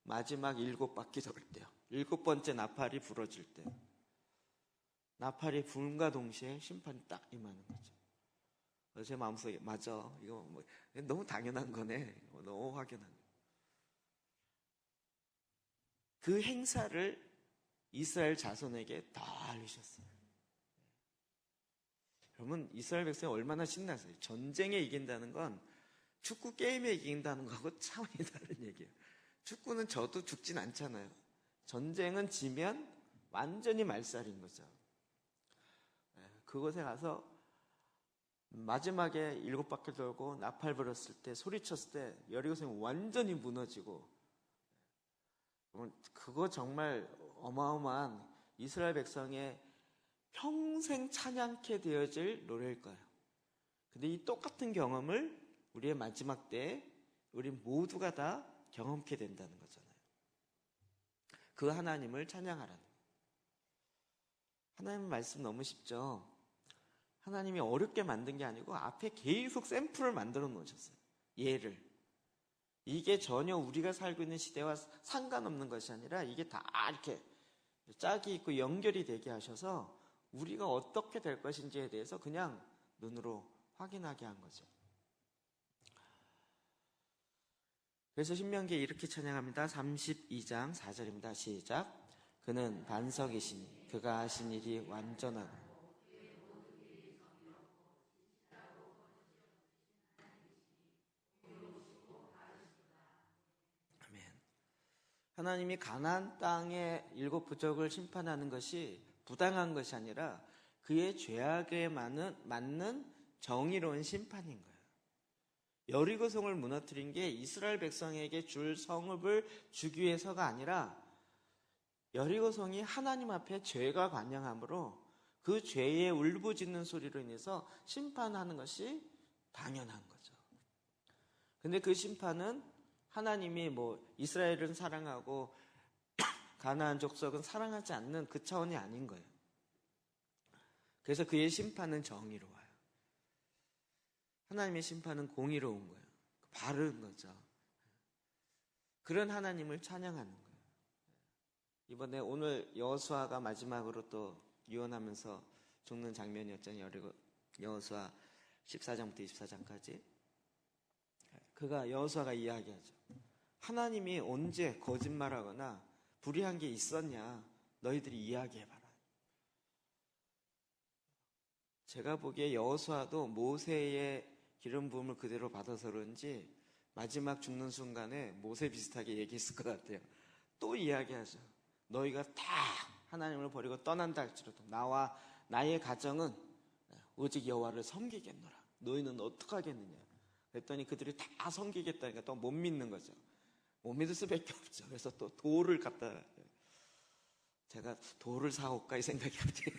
마지막 7바퀴 돌 때요. 7번째 나팔이 불어질 때. 나팔이 불과 동시에 심판이 딱 임하는 거죠. 제 마음속에 맞아. 이거 뭐 너무 당연한 거네. 너무 확연한 거. 그 행사를 이스라엘 자손에게 다 알리셨어요. 여러분, 이스라엘 백성이 얼마나 신났어요. 전쟁에 이긴다는 건 축구 게임에 이긴다는 거하고 차원이 다른 얘기예요. 축구는 져도 죽진 않잖아요. 전쟁은 지면 완전히 말살인 거죠. 그곳에 가서 마지막에 7바퀴 돌고 나팔 불었을 때, 소리쳤을 때 여리고성이 완전히 무너지고, 그거 정말 어마어마한 이스라엘 백성의 평생 찬양케 되어질 노래일 거예요. 근데 이 똑같은 경험을 우리의 마지막 때에 우리 모두가 다 경험케 된다는 거잖아요. 그 하나님을 찬양하라는 거예요. 하나님 말씀 너무 쉽죠. 하나님이 어렵게 만든 게 아니고 앞에 계속 샘플을 만들어 놓으셨어요. 예를. 이게 전혀 우리가 살고 있는 시대와 상관없는 것이 아니라 이게 다 이렇게 짝이 있고 연결이 되게 하셔서 우리가 어떻게 될 것인지에 대해서 그냥 눈으로 확인하게 한 거죠. 그래서 신명기에 이렇게 찬양합니다. 32장 4절입니다. 시작. 그는 반석이시니 그가 하신 일이 완전하고 하나님이 가나안 땅의 7 부족을 심판하는 것이 부당한 것이 아니라 그의 죄악에 맞는 정의로운 심판인 거예요. 여리고성을 무너뜨린 게 이스라엘 백성에게 줄 성읍을 주기 위해서가 아니라 여리고성이 하나님 앞에 죄가 관영함으로 그 죄의 울부짖는 소리로 인해서 심판하는 것이 당연한 거죠. 근데 그 심판은 하나님이 이스라엘은 사랑하고 가나안 족속은 사랑하지 않는 그 차원이 아닌 거예요. 그래서 그의 심판은 정의로워요. 하나님의 심판은 공의로운 거예요. 바른 거죠. 그런 하나님을 찬양하는 거예요. 이번에 오늘 여호수아가 마지막으로 또 유언하면서 죽는 장면이었잖아요. 여호수아 14장부터 24장까지. 여호수아가 이야기하죠. 하나님이 언제 거짓말하거나 불의한 게 있었냐? 너희들이 이야기해봐라. 제가 보기에 여호수아도 모세의 기름 부음을 그대로 받아서 그런지 마지막 죽는 순간에 모세 비슷하게 얘기했을 것 같아요. 또 이야기하죠. 너희가 다 하나님을 버리고 떠난다 할지라도 나와 나의 가정은 오직 여호와를 섬기겠노라. 너희는 어떡하겠느냐? 그랬더니 그들이 다 섬기겠다니까 또 못 믿는 거죠. 못 믿을 수밖에 없죠. 그래서 또 돌을 갖다 제가 돌을 사올까 이 생각이 갑자기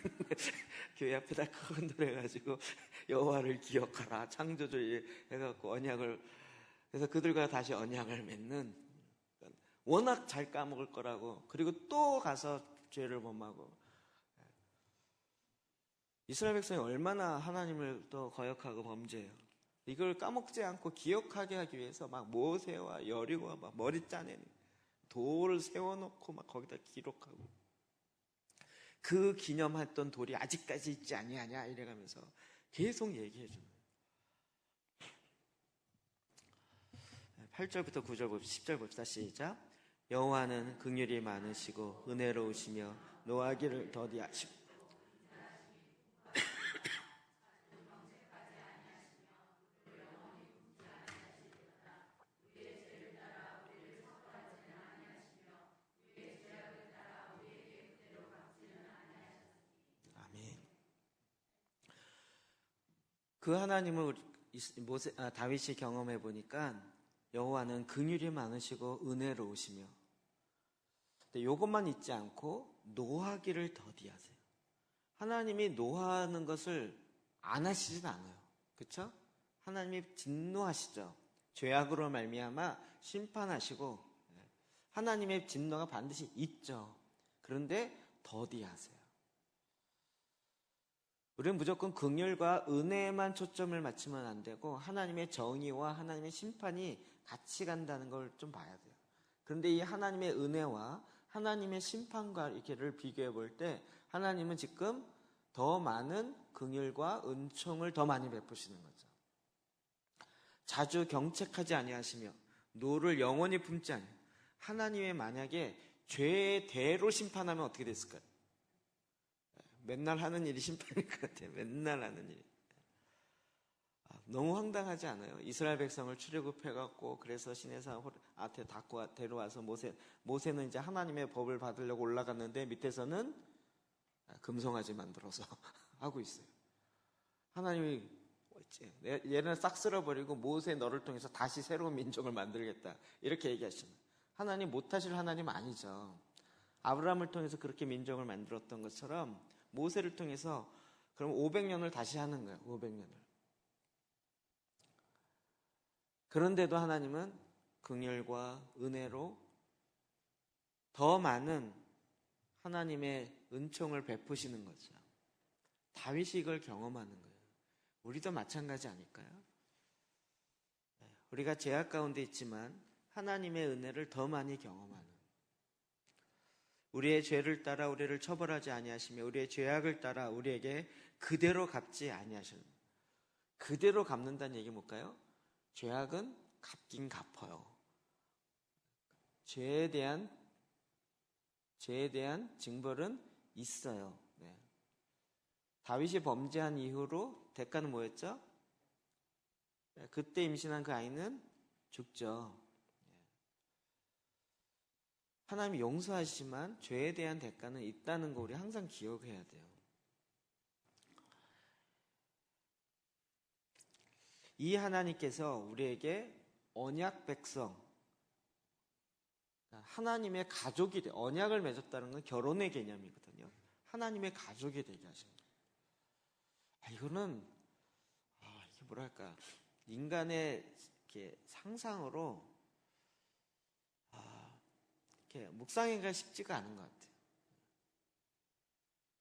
교회 앞에다 큰 돌 해가지고 여호와를 기억하라 창조주의 해갖고 언약을 그래서 그들과 다시 언약을 맺는 워낙 잘 까먹을 거라고 그리고 또 가서 죄를 범하고 이스라엘 백성이 얼마나 하나님을 또 거역하고 범죄해요. 이걸 까먹지 않고 기억하게 하기 위해서 막 모세와 여리고와 막 머리 짜내는 돌을 세워놓고 막 거기다 기록하고 그 기념했던 돌이 아직까지 있지 아니하냐 이래가면서 계속 얘기해 주는 거예요. 8절부터 9절 봅시다. 10절 봅시다. 시작. 여호와는 긍휼이 많으시고 은혜로우시며 노하기를 더디하시고 그 하나님을 다윗이 경험해 보니까 여호와는 긍휼이 많으시고 은혜로우시며 이것만 잊지 않고 노하기를 더디하세요. 하나님이 노하는 것을 안 하시진 않아요. 그렇죠? 하나님이 진노하시죠. 죄악으로 말미암아 심판하시고 하나님의 진노가 반드시 있죠. 그런데 더디하세요. 우리는 무조건 긍휼과 은혜에만 초점을 맞추면 안 되고 하나님의 정의와 하나님의 심판이 같이 간다는 걸 좀 봐야 돼요. 그런데 이 하나님의 은혜와 하나님의 심판과 이렇게를 비교해 볼 때 하나님은 지금 더 많은 긍휼과 은총을 더 많이 베푸시는 거죠. 자주 경책하지 아니하시며 노를 영원히 품지 아니하시며 하나님의 만약에 죄의 대로 심판하면 어떻게 됐을까요? 맨날 하는 일이 심판일 것 같아요. 맨날 하는 일. 너무 황당하지 않아요? 이스라엘 백성을 출애굽해갖고 그래서 시내산 앞에 데려와서 모세는 이제 하나님의 법을 받으려고 올라갔는데 밑에서는 금송아지 만들어서 하고 있어요. 하나님이 얘는 싹 쓸어버리고 모세 너를 통해서 다시 새로운 민족을 만들겠다 이렇게 얘기하시는 하나님 못하실 하나님 아니죠. 아브라함을 통해서 그렇게 민족을 만들었던 것처럼 모세를 통해서 그럼 500년을 다시 하는 거예요. 500년을. 그런데도 하나님은 긍휼과 은혜로 더 많은 하나님의 은총을 베푸시는 거죠. 다윗이 이걸 경험하는 거예요. 우리도 마찬가지 아닐까요? 우리가 죄악 가운데 있지만 하나님의 은혜를 더 많이 경험하는, 우리의 죄를 따라 우리를 처벌하지 아니하시며 우리의 죄악을 따라 우리에게 그대로 갚지 아니하시는, 그대로 갚는다는 얘기 뭘까요? 죄악은 갚긴 갚아요. 죄에 대한 징벌은 있어요. 네. 다윗이 범죄한 이후로 대가는 뭐였죠? 그때 임신한 그 아이는 죽죠. 하나님이 용서하시지만 죄에 대한 대가는 있다는 거 우리 항상 기억해야 돼요. 이 하나님께서 우리에게 언약 백성, 하나님의 가족이 돼, 언약을 맺었다는 건 결혼의 개념이거든요. 하나님의 가족이 되게 하신 거예요. 이거는 이게 뭐랄까, 인간의 이렇게 상상으로 이렇게 묵상하기가 쉽지가 않은 것 같아요.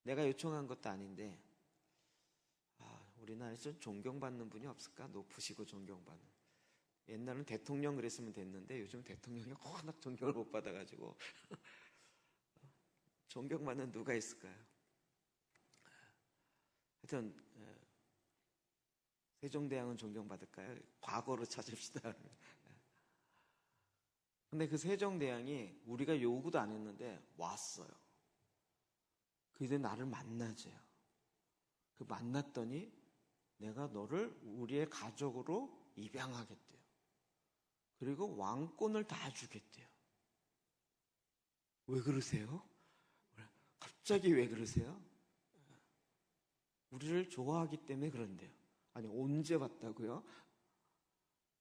내가 요청한 것도 아닌데 우리나라에서 존경받는 분이 없을까? 높으시고 존경받는. 옛날은 대통령 그랬으면 됐는데 요즘 대통령이 워낙 존경을 못 받아가지고 존경받는 누가 있을까요? 하여튼 세종대왕은 존경받을까요? 과거로 찾읍시다. 근데 그 세종대왕이 우리가 요구도 안 했는데 왔어요. 그이들 나를 만나재요. 그 만났더니 내가 너를 우리의 가족으로 입양하겠대요. 그리고 왕권을 다 주겠대요. 왜 그러세요? 갑자기 왜 그러세요? 우리를 좋아하기 때문에 그런데요. 아니, 언제 봤다고요?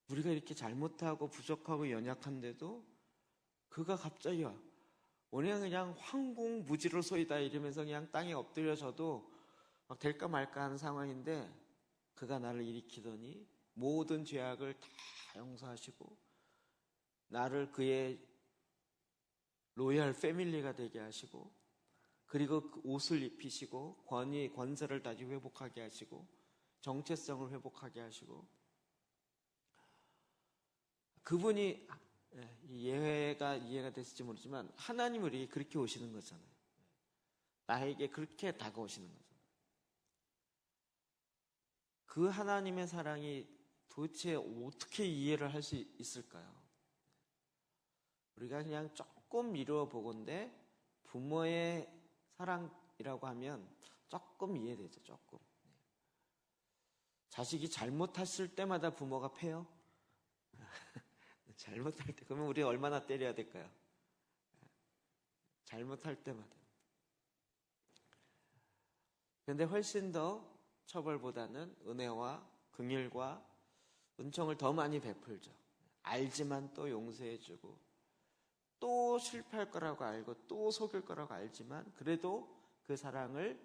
우리가 이렇게 잘못하고 부족하고 연약한데도 그가 갑자기 와. 우리가 그냥 황공무지로소이다 이러면서 그냥 땅에 엎드려져도 막 될까 말까 하는 상황인데 그가 나를 일으키더니 모든 죄악을 다 용서하시고 나를 그의 로얄 패밀리가 되게 하시고, 그리고 그 옷을 입히시고 권세를 다시 회복하게 하시고 정체성을 회복하게 하시고, 그분이 예외가 이해가 됐을지 모르지만 하나님은 우리에게 그렇게 오시는 거잖아요. 나에게 그렇게 다가오시는 거잖아요. 그 하나님의 사랑이 도대체 어떻게 이해를 할 수 있을까요? 우리가 그냥 조금 미루어 보건대 부모의 사랑이라고 하면 조금 이해되죠. 조금. 자식이 잘못했을 때마다 부모가 패요? 잘못할 때, 그러면 우리 얼마나 때려야 될까요? 잘못할 때마다. 그런데 훨씬 더 처벌보다는 은혜와 긍휼과 은총을 더 많이 베풀죠. 알지만 또 용서해주고, 또 실패할 거라고 알고 또 속일 거라고 알지만 그래도 그 사랑을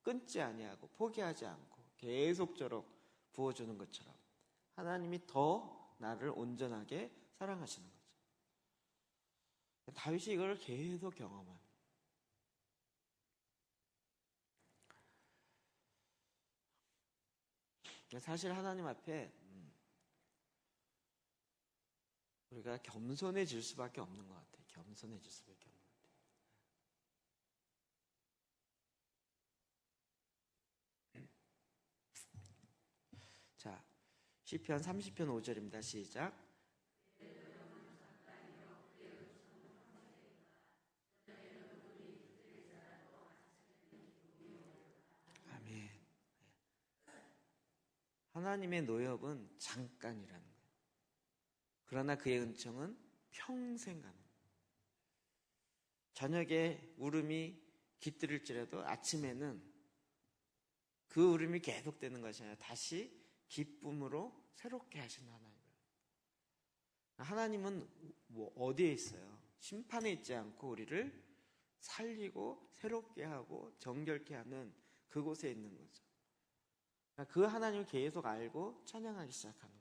끊지 아니하고 포기하지 않고 계속적으로 부어주는 것처럼 하나님이 더 나를 온전하게 사랑하시는 거죠. 다윗이 이걸 계속 경험합니다. 사실 하나님 앞에 우리가 겸손해질 수밖에 없는 것 같아요. 겸손해질 수밖에 없는 것 같아요. 자, 시편 30편 5절입니다. 시작. 아멘. 하나님의 노엽은 잠깐이라는 거예요. 그러나 그의 은총은 평생 가는 거예요. 저녁에 울음이 깃들일지라도 아침에는 그 울음이 계속되는 것이 아니라 다시 기쁨으로 새롭게 하시는 하나님이에요. 하나님은 어디에 있어요? 심판에 있지 않고 우리를 살리고 새롭게 하고 정결케 하는 그곳에 있는 거죠. 그 하나님을 계속 알고 찬양하기 시작하는 거예요.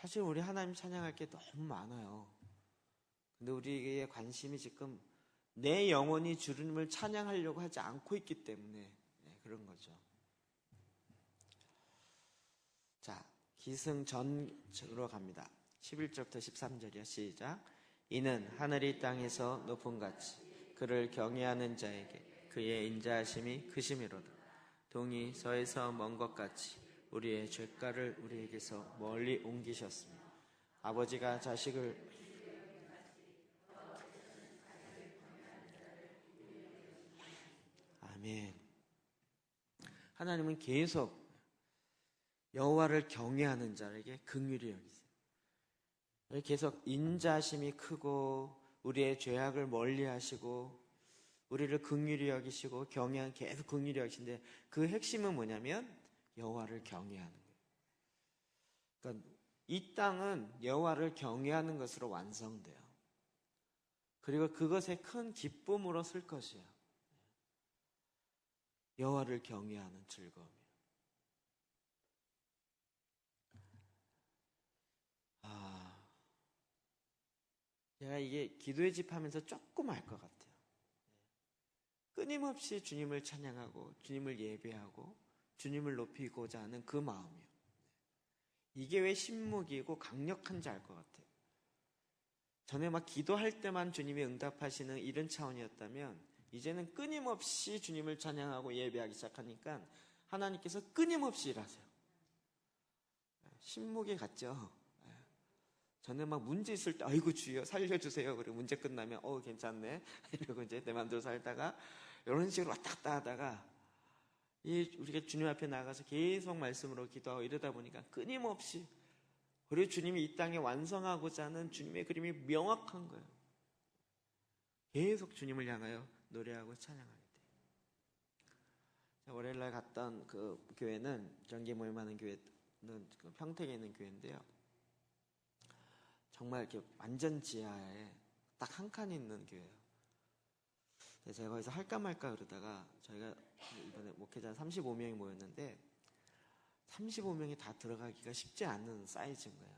사실 우리 하나님 찬양할 게 너무 많아요. 근데 우리의 관심이 지금 내 영혼이 주님을 찬양하려고 하지 않고 있기 때문에 그런 거죠. 자, 기승전으로 갑니다. 11절부터 13절이요. 시작. 이는 하늘이 땅에서 높음같이 그를 경외하는 자에게 그의 인자하심이 크심이로다. 동이 서에서 먼 것 같이 우리의 죄가를 우리에게서 멀리 옮기셨습니다. 아버지가 자식을 아멘. 하나님은 계속 여호와를 경외하는 자에게 긍휼히 여기세요. 계속 인자심이 크고 우리의 죄악을 멀리하시고 우리를 긍휼히 여기시고 경외한 계속 긍휼히 여기시는데 그 핵심은 뭐냐면 여호와를 경외하는 거예요. 그러니까 이 땅은 여호와를 경외하는 것으로 완성돼요. 그리고 그것의 큰 기쁨으로 쓸 것이에요. 여호와를 경외하는 즐거움이에요. 제가 이게 기도의 집 하면서 조금 알 것 같아요. 끊임없이 주님을 찬양하고 주님을 예배하고 주님을 높이고자 하는 그 마음이요. 이게 왜 신목이고 강력한지 알 것 같아요. 전에 막 기도할 때만 주님이 응답하시는 이런 차원이었다면 이제는 끊임없이 주님을 찬양하고 예배하기 시작하니까 하나님께서 끊임없이 일하세요. 신목이 같죠. 전에 막 문제 있을 때 아이고 주여 살려주세요. 그리고 문제 끝나면 괜찮네 이러고 이제 내 마음대로 살다가 이런 식으로 왔다 갔다 하다가 우리가 주님 앞에 나가서 계속 말씀으로 기도하고 이러다 보니까 끊임없이 우리 주님이 이 땅에 완성하고자 하는 주님의 그림이 명확한 거예요. 계속 주님을 향하여 노래하고 찬양할 때. 월요일날 갔던 그 교회는 정기 모임하는 교회는 그 평택에 있는 교회인데요. 정말 이렇게 완전 지하에 딱 한 칸 있는 교회예요. 제가 거기서 할까 말까 그러다가 저희가 이번에 목회자 35명이 모였는데 35명이 다 들어가기가 쉽지 않은 사이즈인 거예요.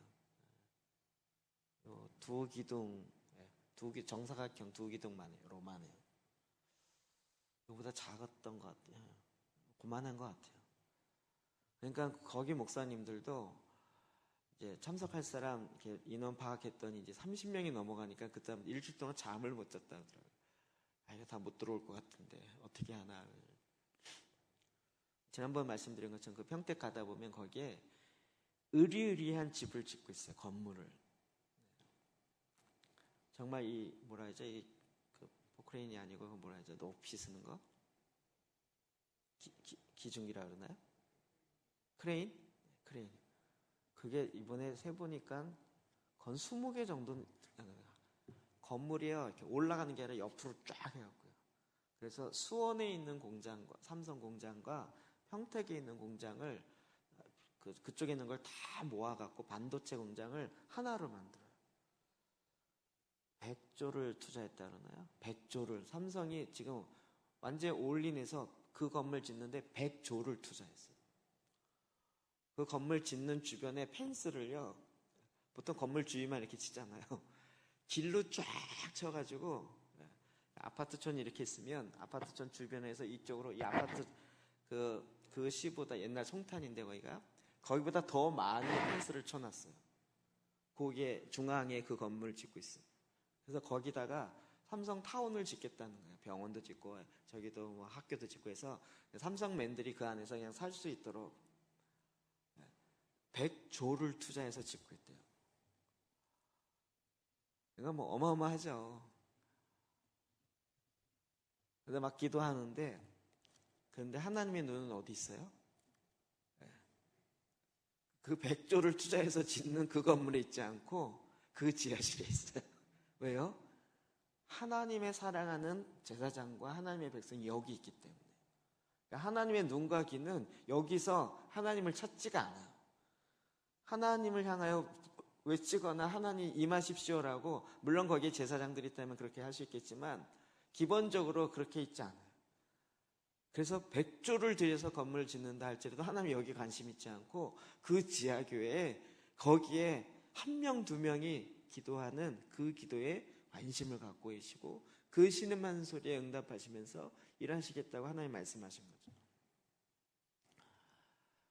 정사각형 두 기둥만 해요. 로만해요. 이거보다 작았던 것 같아요. 그만한 것 같아요. 그러니까 거기 목사님들도 이제 참석할 사람 이렇게 인원 파악했더니 이제 30명이 넘어가니까 그다음 일주일 동안 잠을 못 잤다 하더라고요. 이거 다 못 들어올 것 같은데 어떻게 하나. 지난번 말씀드린 것처럼 그 평택 가다 보면 거기에 으리으리한 집을 짓고 있어요. 건물을. 정말 이 뭐라 하죠? 그 포크레인이 아니고 뭐라 하죠? 높이 쓰는 거? 기중기라 그러나요? 크레인? 크레인. 그게 이번에 세보니까 건 20개 정도 건물이요. 이렇게 올라가는 게 아니라 옆으로 쫙 해갖고요. 그래서 수원에 있는 공장과 삼성 공장과 평택에 있는 공장을 그쪽에 있는 걸 다 모아갖고 반도체 공장을 하나로 만들어요. 100조를 투자했다 그러나요? 100조를 삼성이 지금 완전히 올인해서 그 건물 짓는데 100조를 투자했어요. 그 건물 짓는 주변에 펜스를요, 보통 건물 주위만 이렇게 치잖아요. 길로 쫙 쳐가지고, 아파트촌이 이렇게 있으면 아파트촌 주변에서 이쪽으로 이 아파트 그 시보다 옛날 송탄인데 거기보다 더 많은 펜스를 쳐놨어요. 거기에 중앙에 그 건물을 짓고 있어요. 그래서 거기다가 삼성타운을 짓겠다는 거예요. 병원도 짓고 저기도 뭐 학교도 짓고 해서 삼성맨들이 그 안에서 그냥 살 수 있도록 100조를 투자해서 짓고 있대요. 그러니까 뭐 어마어마하죠. 그래서 막 기도하는데, 그런데 하나님의 눈은 어디 있어요? 그 100조를 투자해서 짓는 그 건물에 있지 않고 그 지하실에 있어요. 왜요? 하나님의 사랑하는 제사장과 하나님의 백성이 여기 있기 때문에. 그러니까 하나님의 눈과 귀는 여기서 하나님을 찾지가 않아요. 하나님을 향하여 외치거나 하나님 임하십시오라고, 물론 거기에 제사장들이 있다면 그렇게 할 수 있겠지만 기본적으로 그렇게 있지 않아요. 그래서 100조를 들여서 건물을 짓는다 할지라도 하나님 여기 관심 있지 않고 그 지하교회에 거기에 한 명, 두 명이 기도하는 그 기도에 관심을 갖고 계시고 그 신음하는 소리에 응답하시면서 일하시겠다고 하나님 말씀하신 거죠.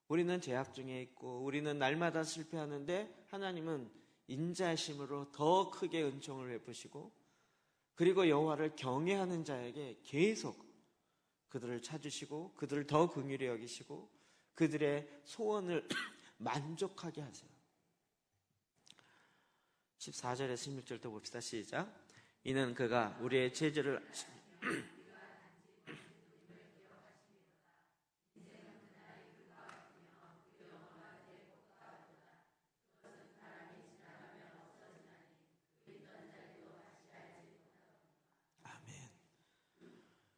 우리는 죄악 중에 있고 우리는 날마다 실패하는데 하나님은 인자하심으로 더 크게 은총을 베푸시고 그리고 여호와를 경외하는 자에게 계속 그들을 찾으시고 그들을 더 긍휼히 여기시고 그들의 소원을 만족하게 하세요. 14절에서 16절도 봅시다. 시작. 이는 그가 우리의 죄를 아멘.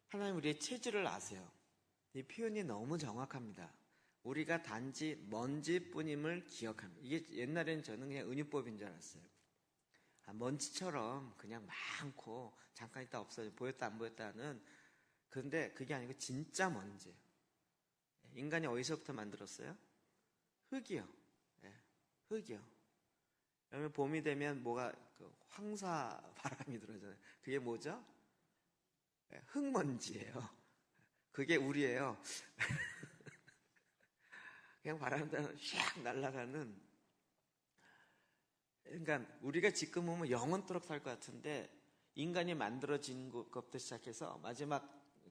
하나님 우리의 체질을 아세요. 이 표현이 너무 정확합니다. 우리가 단지 먼지뿐임을 기억합니다. 이게 옛날에는 저는 그냥 은유법인 줄 알았어요. 먼지처럼 그냥 많고 잠깐 있다 없어져 보였다 안 보였다는. 그런데 그게 아니고 진짜 먼지예요. 인간이 어디서부터 만들었어요? 흙이요. 네, 흙이요. 그러면 봄이 되면 뭐가 황사 바람이 들어오잖아요. 그게 뭐죠? 네, 흙먼지예요. 그게 우리예요. 그냥 바람 따라 샥 날아가는. 그러니까 우리가 지금 보면 영원토록 살 것 같은데 인간이 만들어진 것부터 시작해서 마지막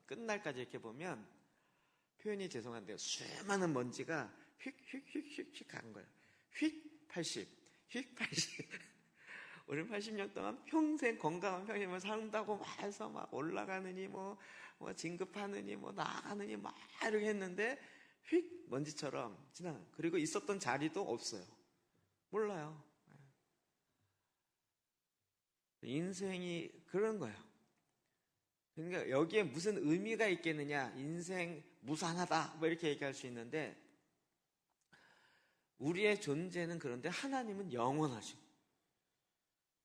끝날까지 이렇게 보면 표현이 죄송한데요. 수많은 먼지가 휙휙휙휙휙 가는 거예요. 휙 80, 휙 80. 우리 80년 동안 평생 건강한 평생을 산다고 막 해서 막 올라가느니 뭐 진급하느니 뭐 나가느니 막 이렇게 했는데 휙 먼지처럼 지나. 그리고 있었던 자리도 없어요. 몰라요. 인생이 그런 거예요. 그러니까 여기에 무슨 의미가 있겠느냐, 인생 무상하다 뭐 이렇게 얘기할 수 있는데 우리의 존재는 그런데 하나님은 영원하시고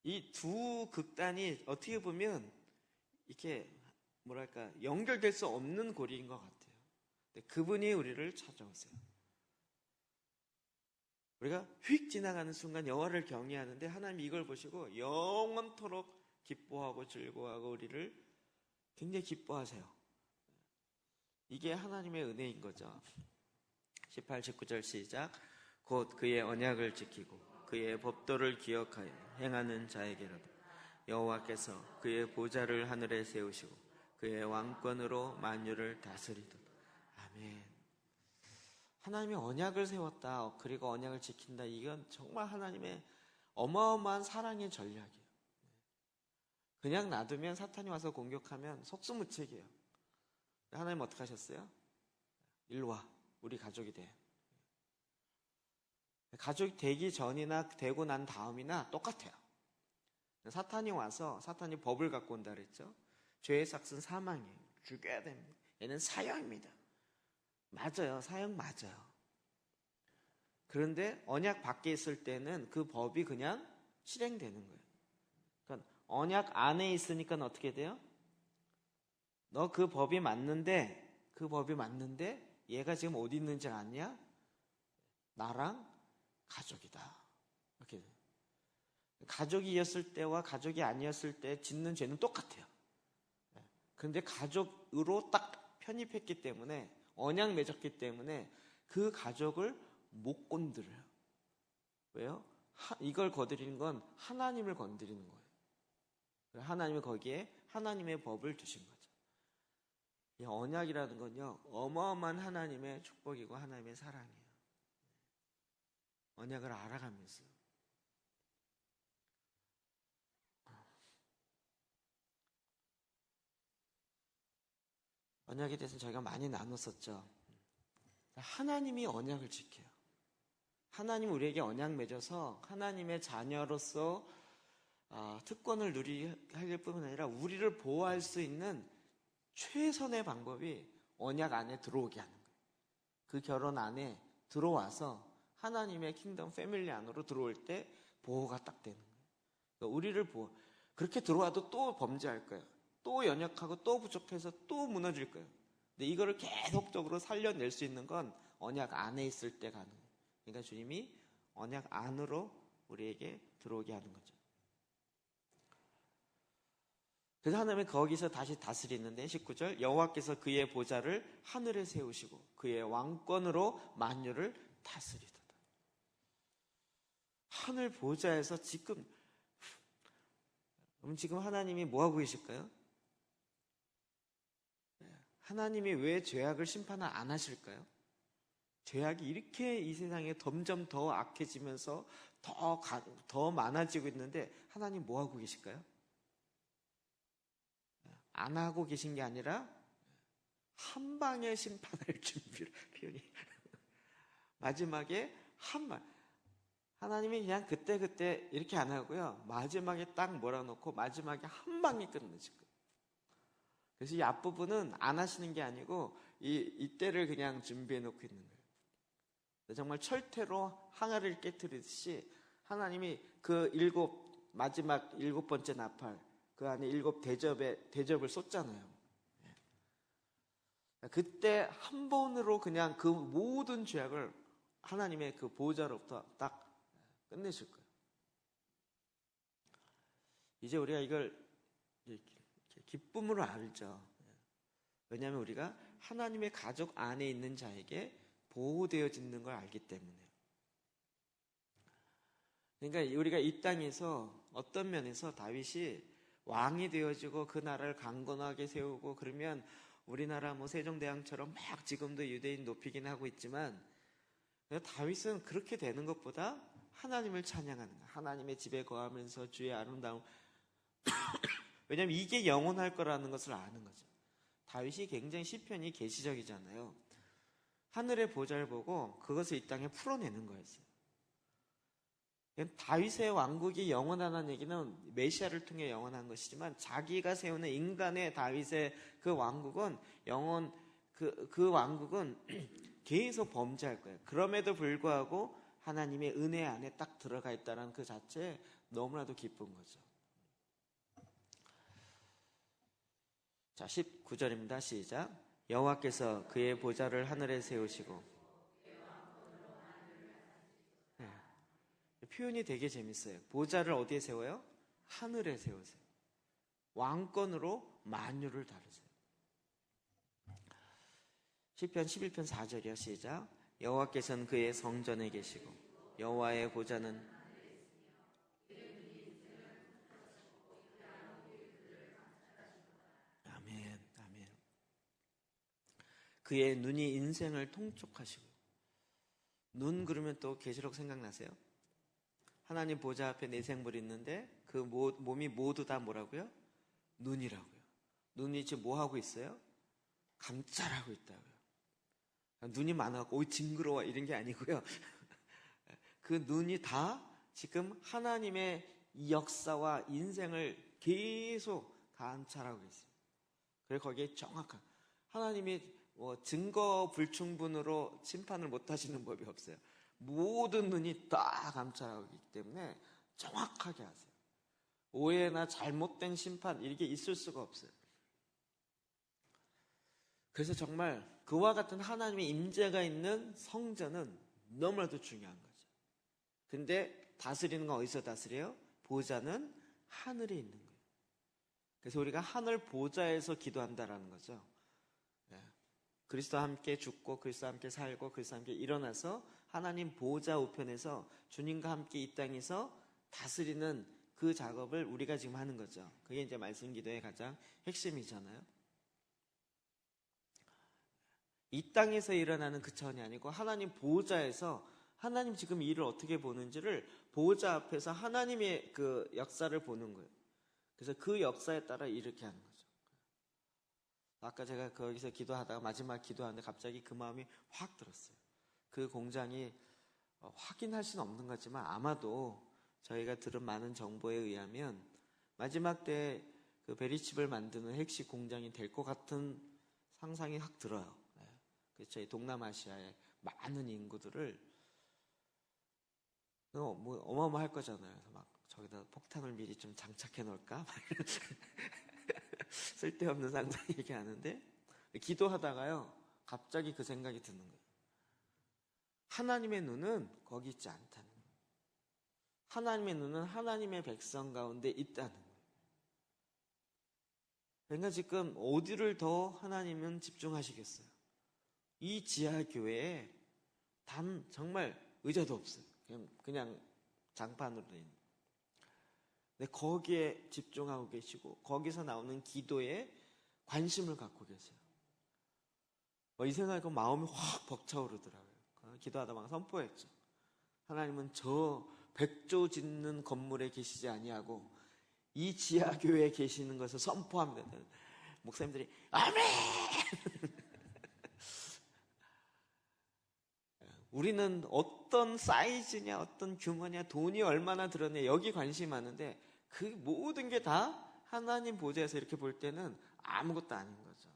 이 두 극단이 어떻게 보면 이렇게 뭐랄까 연결될 수 없는 고리인 것 같아요. 근데 그분이 우리를 찾아오세요. 우리가 휙 지나가는 순간 여호와를 경외하는데 하나님이 이걸 보시고 영원토록 기뻐하고 즐거워하고 우리를 굉장히 기뻐하세요. 이게 하나님의 은혜인 거죠. 18, 19절 시작. 곧 그의 언약을 지키고 그의 법도를 기억하여 행하는 자에게라도 여호와께서 그의 보좌를 하늘에 세우시고 그의 왕권으로 만유를 다스리도다. 아멘. 하나님이 언약을 세웠다. 그리고 언약을 지킨다. 이건 정말 하나님의 어마어마한 사랑의 전략이에요. 그냥 놔두면 사탄이 와서 공격하면 속수무책이에요. 하나님 어떻게 하셨어요? 일로 와. 우리 가족이 돼. 가족이 되기 전이나 되고 난 다음이나 똑같아요. 사탄이 와서 사탄이 법을 갖고 온다 그랬죠. 죄의 삭은 사망이에요. 죽여야 됩니다. 얘는 사형입니다. 맞아요. 사형 맞아요. 그런데 언약 밖에 있을 때는 그 법이 그냥 실행되는 거예요. 그러니까 언약 안에 있으니까 어떻게 돼요? 너 그 법이 맞는데 얘가 지금 어디 있는지 아냐? 나랑 가족이다. 이렇게 돼요. 가족이었을 때와 가족이 아니었을 때 짓는 죄는 똑같아요. 그런데 가족으로 딱 편입했기 때문에 언약 맺었기 때문에 그 가족을 못 건드려요. 왜요? 이걸 거드리는 건 하나님을 건드리는 거예요. 하나님이 거기에 하나님의 법을 두신 거죠. 이 언약이라는 건요, 어마어마한 하나님의 축복이고 하나님의 사랑이에요. 언약을 알아가면서. 언약에 대해서 저희가 많이 나눴었죠. 하나님이 언약을 지켜요. 하나님 우리에게 언약 맺어서 하나님의 자녀로서 특권을 누리게 뿐만 아니라 우리를 보호할 수 있는 최선의 방법이 언약 안에 들어오게 하는 거예요. 그 결혼 안에 들어와서 하나님의 킹덤 패밀리 안으로 들어올 때 보호가 딱 되는 거예요. 그러니까 우리를 그렇게 들어와도 또 범죄할 거예요. 또 연약하고 또 부족해서 또 무너질 거예요. 근데 이거를 계속적으로 살려낼 수 있는 건 언약 안에 있을 때 가능해요. 그러니까 주님이 언약 안으로 우리에게 들어오게 하는 거죠. 그래서 하나님은 거기서 다시 다스리는데 19절 여호와께서 그의 보좌를 하늘에 세우시고 그의 왕권으로 만유를 다스리도다. 하늘 보좌에서 지금 하나님이 뭐 하고 계실까요? 하나님이 왜 죄악을 심판을 안 하실까요? 죄악이 이렇게 이 세상에 점점 더 악해지면서 더 많아지고 있는데 하나님 뭐 하고 계실까요? 안 하고 계신 게 아니라 한 방에 심판할 준비를 표현이 마지막에 한 방 하나님이 그냥 그때 이렇게 안 하고요 마지막에 딱 몰아놓고 마지막에 한 방에 끝내실 거예요. 그래서 이 앞부분은 안 하시는 게 아니고 이때를 그냥 준비해 놓고 있는 거예요. 정말 철퇴로 항아리를 깨트리듯이 하나님이 그 마지막 7번째 나팔 그 안에 7대접을 쏟잖아요. 그때 한 번으로 그냥 그 모든 죄악을 하나님의 그 보호자로부터 딱 끝내실 거예요. 이제 우리가 이걸 기쁨으로 알죠. 왜냐하면 우리가 하나님의 가족 안에 있는 자에게 보호되어지는 걸 알기 때문에요. 그러니까 우리가 이 땅에서 어떤 면에서 다윗이 왕이 되어지고 그 나라를 강건하게 세우고 그러면 우리나라 세종대왕처럼 막 지금도 유대인 높이긴 하고 있지만 다윗은 그렇게 되는 것보다 하나님을 찬양하는 거야. 하나님의 집에 거하면서 주의 아름다움 왜냐하면 이게 영원할 거라는 것을 아는 거죠. 다윗이 굉장히 시편이 계시적이잖아요. 하늘의 보좌를 보고 그것을 이 땅에 풀어내는 거였어요. 다윗의 왕국이 영원하다는 얘기는 메시아를 통해 영원한 것이지만 자기가 세우는 인간의 다윗의 그 왕국은 그 왕국은 계속 범죄할 거예요. 그럼에도 불구하고 하나님의 은혜 안에 딱 들어가 있다는 그 자체에 너무나도 기쁜 거죠. 자, 19절입니다. 시작. 여호와께서 그의 보좌를 하늘에 세우시고 표현이 되게 재밌어요. 보좌를 어디에 세워요? 하늘에 세우세요. 왕권으로 만유를 다루세요. 시편 11편 4절이요. 시작. 여호와께서는 그의 성전에 계시고 여호와의 보좌는 아멘, 아멘. 그의 눈이 인생을 통촉하시고 눈 그러면 또 계시록 생각나세요? 하나님 보좌 앞에 네 생물이 있는데 그 몸이 모두 다 뭐라고요? 눈이라고요. 눈이 지금 뭐 하고 있어요? 감찰하고 있다고요. 눈이 많아갖고 오이 징그러워 이런 게 아니고요. 그 눈이 다 지금 하나님의 이 역사와 인생을 계속 감찰하고 있어요. 그래서 거기에 정확한 하나님이 증거 불충분으로 심판을 못 하시는 법이 없어요. 모든 눈이 다 감찰하고 있기 때문에 정확하게 하세요. 오해나 잘못된 심판 이게 있을 수가 없어요. 그래서 정말 그와 같은 하나님의 임재가 있는 성전은 너무나도 중요한 거죠. 근데 다스리는 건 어디서 다스려요? 보좌는 하늘에 있는 거예요. 그래서 우리가 하늘 보좌에서 기도한다라는 거죠. 그리스도와 함께 죽고 그리스도와 함께 살고 그리스도와 함께 일어나서 하나님 보좌 우편에서 주님과 함께 이 땅에서 다스리는 그 작업을 우리가 지금 하는 거죠. 그게 이제 말씀 기도의 가장 핵심이잖아요. 이 땅에서 일어나는 그 차원이 아니고 하나님 보좌에서 하나님 지금 일을 어떻게 보는지를 보좌 앞에서 하나님의 그 역사를 보는 거예요. 그래서 그 역사에 따라 이렇게 하는 거죠. 아까 제가 거기서 기도하다가 마지막 기도하는데 갑자기 그 마음이 확 들었어요. 그 공장이 확인할 수는 없는 거지만 아마도 저희가 들은 많은 정보에 의하면 마지막 때 그 베리칩을 만드는 핵심 공장이 될 것 같은 상상이 확 들어요. 그래서 저희 동남아시아의 많은 인구들을 어마어마할 거잖아요. 그래서 막 저기다 폭탄을 미리 좀 장착해 놓을까? 쓸데없는 상상 얘기하는데 기도하다가요 갑자기 그 생각이 드는 거예요. 하나님의 눈은 거기 있지 않다는 거예요. 하나님의 눈은 하나님의 백성 가운데 있다는 거예요. 그러니까 지금 어디를 더 하나님은 집중하시겠어요? 이 지하교회에 정말 의자도 없어요. 그냥 장판으로 돼 있는. 근데 거기에 집중하고 계시고 거기서 나오는 기도에 관심을 갖고 계세요. 이 생각하니까 마음이 확 벅차오르더라고요. 기도하다 막 선포했죠. 하나님은 저 백조 짓는 건물에 계시지 아니하고 이 지하교회에 계시는 것을 선포합니다. 목사님들이 아멘! 우리는 어떤 사이즈냐, 어떤 규모냐, 돈이 얼마나 들었냐, 여기 관심이 많은데 그 모든 게 다 하나님 보좌에서 이렇게 볼 때는 아무것도 아닌 거죠.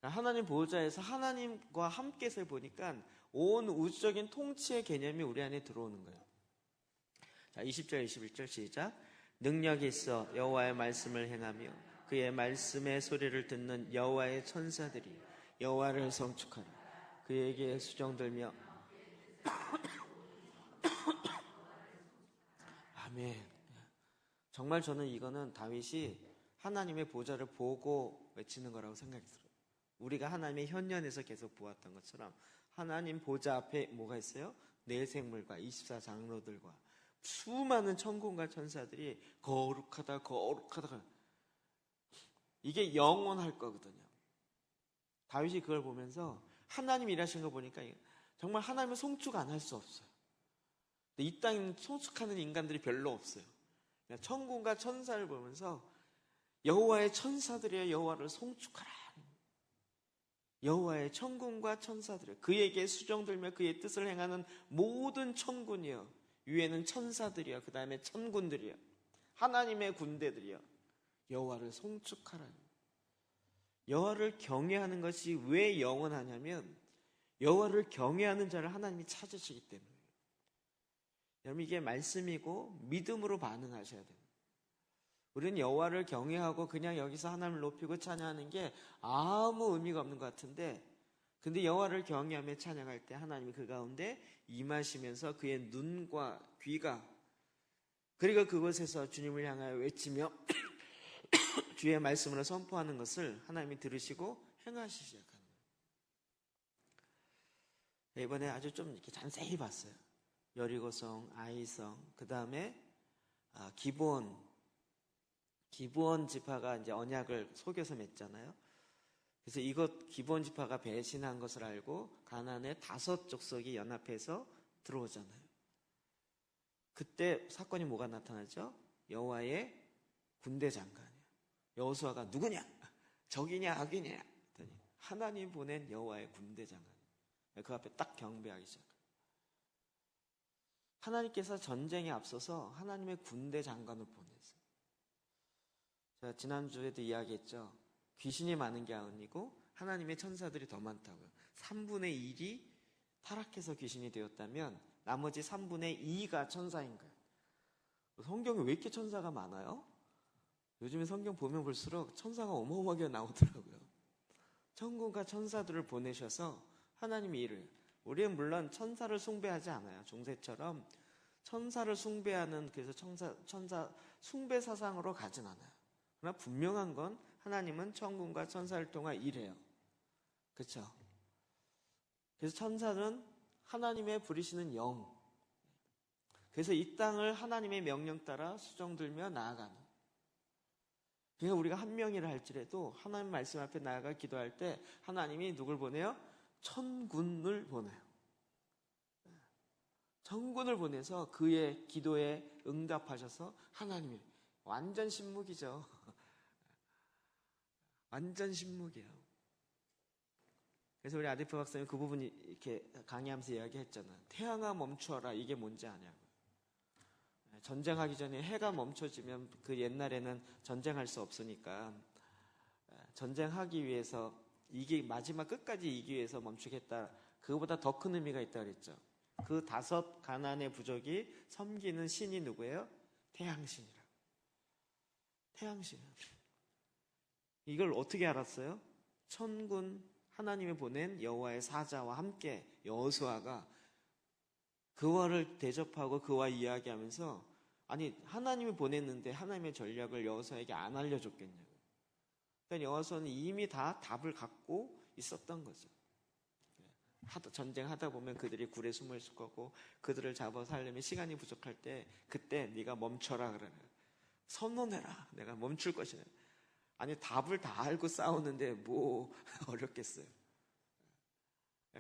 하나님 보좌에서 하나님과 함께서 보니까 온 우주적인 통치의 개념이 우리 안에 들어오는 거예요. 자, 20절, 21절 시작. 능력이 있어 여호와의 말씀을 행하며 그의 말씀의 소리를 듣는 여호와의 천사들이 여호와를 성축하라. 그에게 수종들며 아멘. 정말 저는 이거는 다윗이 하나님의 보좌를 보고 외치는 거라고 생각이 들어요. 우리가 하나님의 현년에서 계속 보았던 것처럼 하나님 보좌 앞에 뭐가 있어요? 네 생물과 24장로들과 수많은 천군과 천사들이 거룩하다 거룩하다. 이게 영원할 거거든요. 다윗이 그걸 보면서 하나님 일하신 거 보니까 정말 하나님을 송축 안 할 수 없어요. 근데 이 땅에 송축하는 인간들이 별로 없어요. 천군과 천사를 보면서 여호와의 천사들이여 여호와를 송축하라. 여호와의 천군과 천사들이여 그에게 수종들며 그의 뜻을 행하는 모든 천군이여 위에는 천사들이여 그 다음에 천군들이여 하나님의 군대들이여 여호와를 송축하라. 여호와를 경외하는 것이 왜 영원하냐면 여호와를 경외하는 자를 하나님이 찾으시기 때문이에요. 여러분 이게 말씀이고 믿음으로 반응하셔야 돼요. 우리는 여호와를 경외하고 그냥 여기서 하나님을 높이고 찬양하는 게 아무 의미가 없는 것 같은데 근데 여호와를 경외하며 찬양할 때 하나님이 그 가운데 임하시면서 그의 눈과 귀가 그리고 그곳에서 주님을 향하여 외치며 주의 말씀으로 선포하는 것을 하나님이 들으시고 행하시기 시작하는 거예요. 이번에 아주 좀 이렇게 자세히 봤어요. 여리고성, 아이성, 그 다음에 기브온 지파가 이제 언약을 속여서 맺잖아요. 그래서 이것 기브온 지파가 배신한 것을 알고 가나안의 5 족속이 연합해서 들어오잖아요. 그때 사건이 뭐가 나타나죠? 여호와의 군대 장관이야. 여호수아가 누구냐? 적이냐 악이냐? 했더니 하나님 보낸 여호와의 군대 장관. 그 앞에 딱 경배하기 시작해요. 하나님께서 전쟁에 앞서서 하나님의 군대 장관을 보냈어요. 제가 지난주에도 이야기했죠. 귀신이 많은 게 아니고 하나님의 천사들이 더 많다고요. 3분의 1이 타락해서 귀신이 되었다면 나머지 3분의 2가 천사인 거예요. 성경에 왜 이렇게 천사가 많아요? 요즘에 성경 보면 볼수록 천사가 어마어마하게 나오더라고요. 천군과 천사들을 보내셔서 하나님의 일을 우리는 물론 천사를 숭배하지 않아요. 중세처럼 천사를 숭배하는 그래서 천사 숭배 사상으로 가진 않아요. 그러나 분명한 건 하나님은 천군과 천사를 통해 일해요. 그렇죠? 그래서 천사는 하나님의 부리시는 영. 그래서 이 땅을 하나님의 명령 따라 수종들며 나아가는. 그러니까 우리가 한 명이라 할지라도 하나님 말씀 앞에 나아가 기도할 때 하나님이 누굴 보내요? 천군을 보내요. 천군을 보내서 그의 기도에 응답하셔서 하나님이 완전 신묵이죠. 완전 신묵이에요. 그래서 우리 아디프 박사님 그 부분 이렇게 강의하면서 이야기했잖아요. 태양아 멈추어라. 이게 뭔지 아냐고. 전쟁하기 전에 해가 멈춰지면 그 옛날에는 전쟁할 수 없으니까 전쟁하기 위해서 이게 마지막 끝까지 이기기 위해서 멈추겠다. 그거보다 더 큰 의미가 있다 그랬죠. 그 5 가나안의 부족이 섬기는 신이 누구예요? 태양신이라. 태양신. 이걸 어떻게 알았어요? 천군 하나님이 보낸 여호와의 사자와 함께 여호수아가 그와를 대접하고 그와 이야기하면서 아니 하나님이 보냈는데 하나님의 전략을 여호수아에게 안 알려줬겠냐고. 그러니까 여호수아는 이미 다 답을 갖고 있었던 거죠. 전쟁하다 보면 그들이 굴에 숨어 있을 거고 그들을 잡아 살려면 시간이 부족할 때 그때 네가 멈춰라 그러네. 선언해라. 내가 멈출 것이네. 아니 답을 다 알고 싸우는데 뭐 어렵겠어요.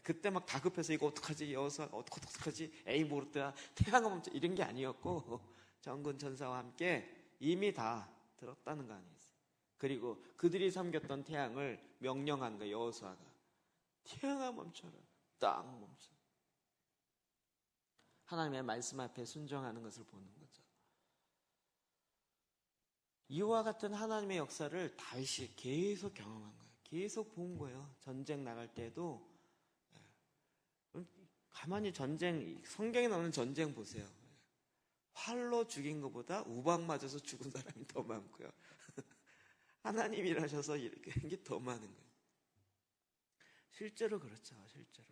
그때 막 다급해서 이거 어떡하지? 여호수아 어떡하지? 에이 모르다. 태양아 멈춰. 이런 게 아니었고 전군 전사와 함께 이미 다 들었다는 거 아니겠어요. 그리고 그들이 섬겼던 태양을 명령한 거예요. 여호수아가. 태양아 멈춰라. 딱 멈춰. 하나님의 말씀 앞에 순종하는 것을 보는 거죠. 이와 같은 하나님의 역사를 다윗이 계속 경험한 거예요. 계속 본 거예요. 전쟁 나갈 때도 가만히 성경에 나오는 전쟁 보세요. 활로 죽인 것보다 우박 맞아서 죽은 사람이 더 많고요. 하나님이 일하셔서 이렇게 한 게 더 많은 거예요. 실제로 그렇죠. 실제로.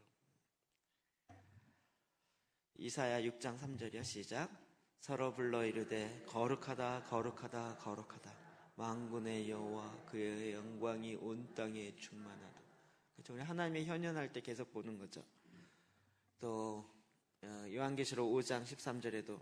이사야 6장 3절이요. 시작. 서로 불러 이르되 거룩하다 거룩하다 거룩하다 만군의 여호와 그의 영광이 온 땅에 충만하다. 그렇죠. 우리 하나님의 현현할 때 계속 보는 거죠. 또 요한계시록 5장 13절에도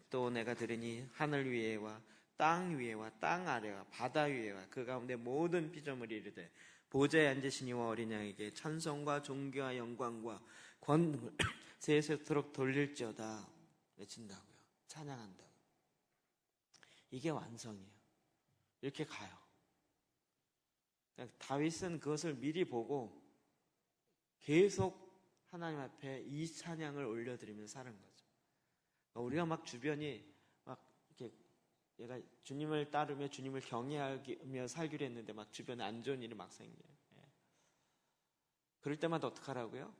또 내가 들으니 하늘 위에와 땅 위에와 땅 아래와 바다 위에와 그 가운데 모든 피조물이 이르되 보좌에 앉으신 이와 어린 양에게 찬송과 존귀와 영광과 권능을 세세토록 돌릴지어다 외친다고요. 찬양한다고. 이게 완성이에요. 이렇게 가요. 다윗은 그것을 미리 보고 계속 하나님 앞에 이 찬양을 올려드리면서 사는 거죠. 우리가 막 주변이 막 이렇게 얘가 주님을 따르며 주님을 경외하며 살기로 했는데 막 주변에 안 좋은 일이 막 생겨요. 그럴 때마다 어떡하라고요?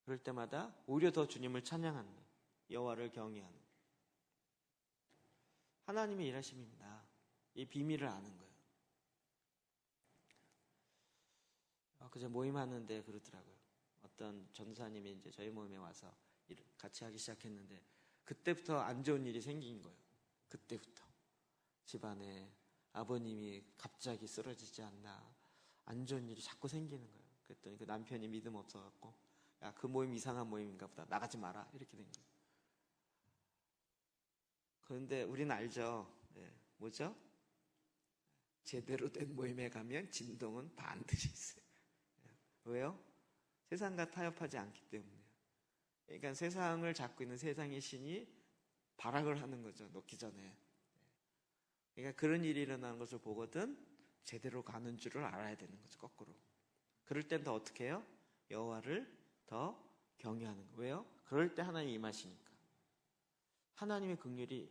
그럴 때마다 오히려 더 주님을 찬양하는 거예요. 여호와를 경외하는 거예요. 하나님의 일하심입니다. 이 비밀을 아는 거예요. 그저 모임하는데 그러더라고요. 어떤 전사님이 이제 저희 모임에 와서 같이 하기 시작했는데 그때부터 안 좋은 일이 생긴 거예요. 그때부터 집안에 아버님이 갑자기 쓰러지지 않나 안 좋은 일이 자꾸 생기는 거예요. 그랬더니 그 남편이 믿음 없어갖고 야, 그 모임 이상한 모임인가 보다. 나가지 마라. 이렇게 된 거예요. 그런데 우리는 알죠. 뭐죠? 제대로 된 모임에 가면 진동은 반드시 있어요. 왜요? 세상과 타협하지 않기 때문에요. 그러니까 세상을 잡고 있는 세상의 신이 발악을 하는 거죠. 놓기 전에. 그러니까 그런 일이 일어나는 것을 보거든 제대로 가는 줄을 알아야 되는 거죠. 거꾸로. 그럴 땐 더 어떻게 해요? 여호와를 더 경외하는 거예요. 왜요? 그럴 때 하나님이 임하시니까. 하나님의 긍휼이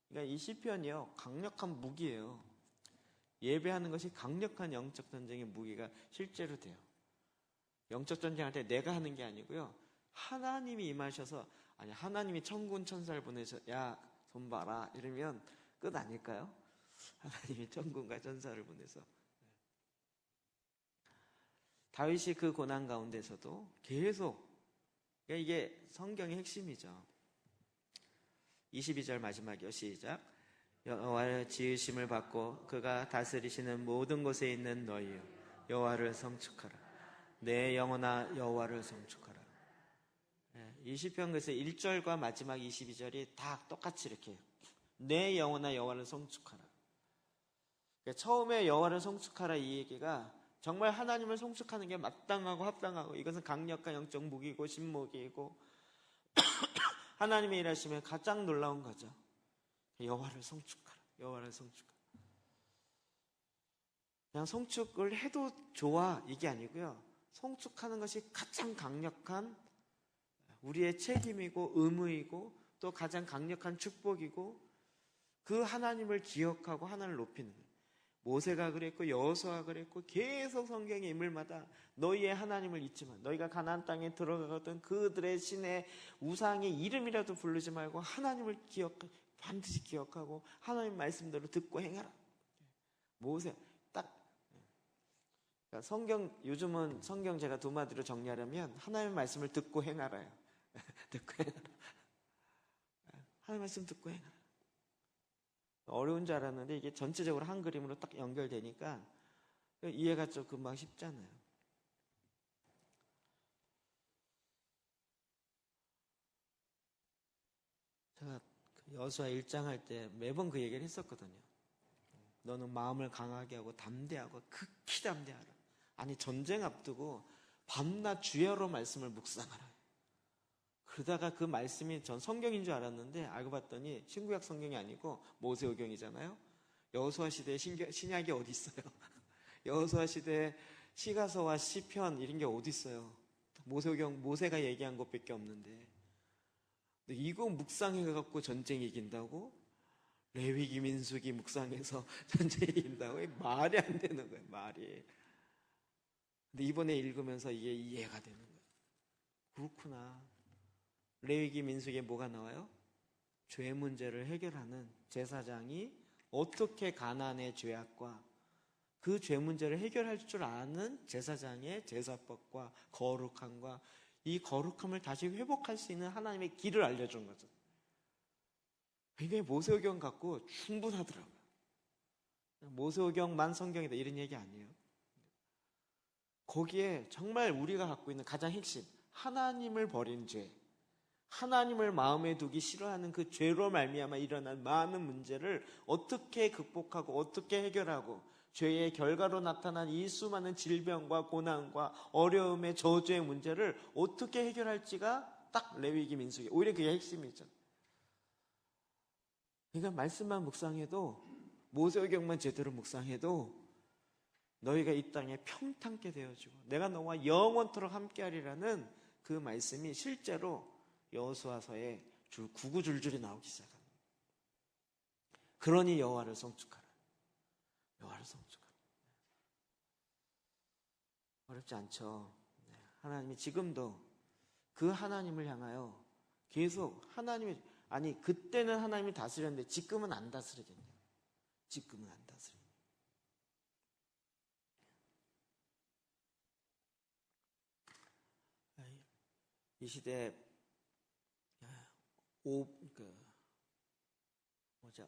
그러니까 이 시편이요. 강력한 무기예요. 예배하는 것이 강력한 영적 전쟁의 무기가 실제로 돼요. 영적 전쟁할 때 내가 하는 게 아니고요. 하나님이 임하셔서 아니 하나님이 천군 천사를 보내서 야 손 봐라 이러면 끝 아닐까요? 하나님이 천군과 천사를 보내서 다윗이 그 고난 가운데서도 계속 그러니까 이게 성경의 핵심이죠. 22절 마지막이요. 시작. 여호와의 지으심을 받고 그가 다스리시는 모든 곳에 있는 너희여 여호와를 성축하라. 내 영혼아 여호와를 성축하라. 이 시편 글쎄 1절과 마지막 22절이 다 똑같이 이렇게 해요. 내 영혼아 여호와를 성축하라. 그러니까 처음에 여호와를 성축하라 이 얘기가 정말 하나님을 성축하는 게 마땅하고 합당하고 이것은 강력한 영적 무기고 신무기이고 하나님의 일하시면 가장 놀라운 거죠. 여호와를 성축하라. 여호와를 성축하라. 그냥 성축을 해도 좋아 이게 아니고요. 성축하는 것이 가장 강력한 우리의 책임이고 의무이고 또 가장 강력한 축복이고 그 하나님을 기억하고 하나님을 높이는 거예요. 모세가 그랬고 여호수아가 그랬고 계속 성경의 인물마다 너희의 하나님을 잊지 마. 너희가 가나안 땅에 들어가거든 그들의 신의 우상의 이름이라도 부르지 말고 하나님을 반드시 기억하고 하나님 말씀대로 듣고 행하라. 모세 딱 그러니까 요즘은 성경 제가 두 마디로 정리하려면 하나님의 말씀을 듣고 행하라요. 듣고 행하라. 하나님의 말씀 듣고 행하라. 어려운 줄 알았는데 이게 전체적으로 한 그림으로 딱 연결되니까 이해가 좀 금방 쉽잖아요. 제가 여호수아 1장 할 때 매번 그 얘기를 했었거든요. 너는 마음을 강하게 하고 담대하고 극히 담대하라. 아니 전쟁 앞두고 밤낮 주야로 말씀을 묵상하라. 그러다가 그 말씀이 전 성경인 줄 알았는데 알고 봤더니 신구약 성경이 아니고 모세오경이잖아요. 여호수아 시대에 신약이 어디 있어요? 여호수아 시대에 시가서와 시편 이런 게 어디 있어요? 모세오경 모세가 얘기한 것밖에 없는데 이거 묵상해갖고 전쟁 이긴다고? 레위기 민수기 묵상해서 전쟁 이긴다고? 말이 안 되는 거예요. 말이. 근데 이번에 읽으면서 이게 이해가 되는 거예요. 그렇구나. 레위기 민수기에 뭐가 나와요? 죄 문제를 해결하는 제사장이 어떻게 가나안의 죄악과 그 죄 문제를 해결할 줄 아는 제사장의 제사법과 거룩함과 이 거룩함을 다시 회복할 수 있는 하나님의 길을 알려준 거죠. 굉장히 모세오경 갖고 충분하더라고요. 모세오경만 성경이다 이런 얘기 아니에요. 거기에 정말 우리가 갖고 있는 가장 핵심, 하나님을 버린 죄, 하나님을 마음에 두기 싫어하는 그 죄로 말미암아 일어난 많은 문제를 어떻게 극복하고 어떻게 해결하고 죄의 결과로 나타난 이 수많은 질병과 고난과 어려움의 저주의 문제를 어떻게 해결할지가 딱 레위기 민수기. 오히려 그게 핵심이죠. 그러니까 말씀만 묵상해도 모세오경만 제대로 묵상해도 너희가 이 땅에 평탄케 되어지고 내가 너와 영원토록 함께하리라는 그 말씀이 실제로 여호수아서에 구구줄줄이 나오기 시작합니다. 그러니 여호와를 송축하라. 여호와를 송축하라. 어렵지 않죠. 하나님이 지금도 그 하나님을 향하여 계속 하나님의 아니 그때는 하나님이 다스렸는데 지금은 안 다스리겠네요. 지금은 안 다스리겠네요. 이 시대에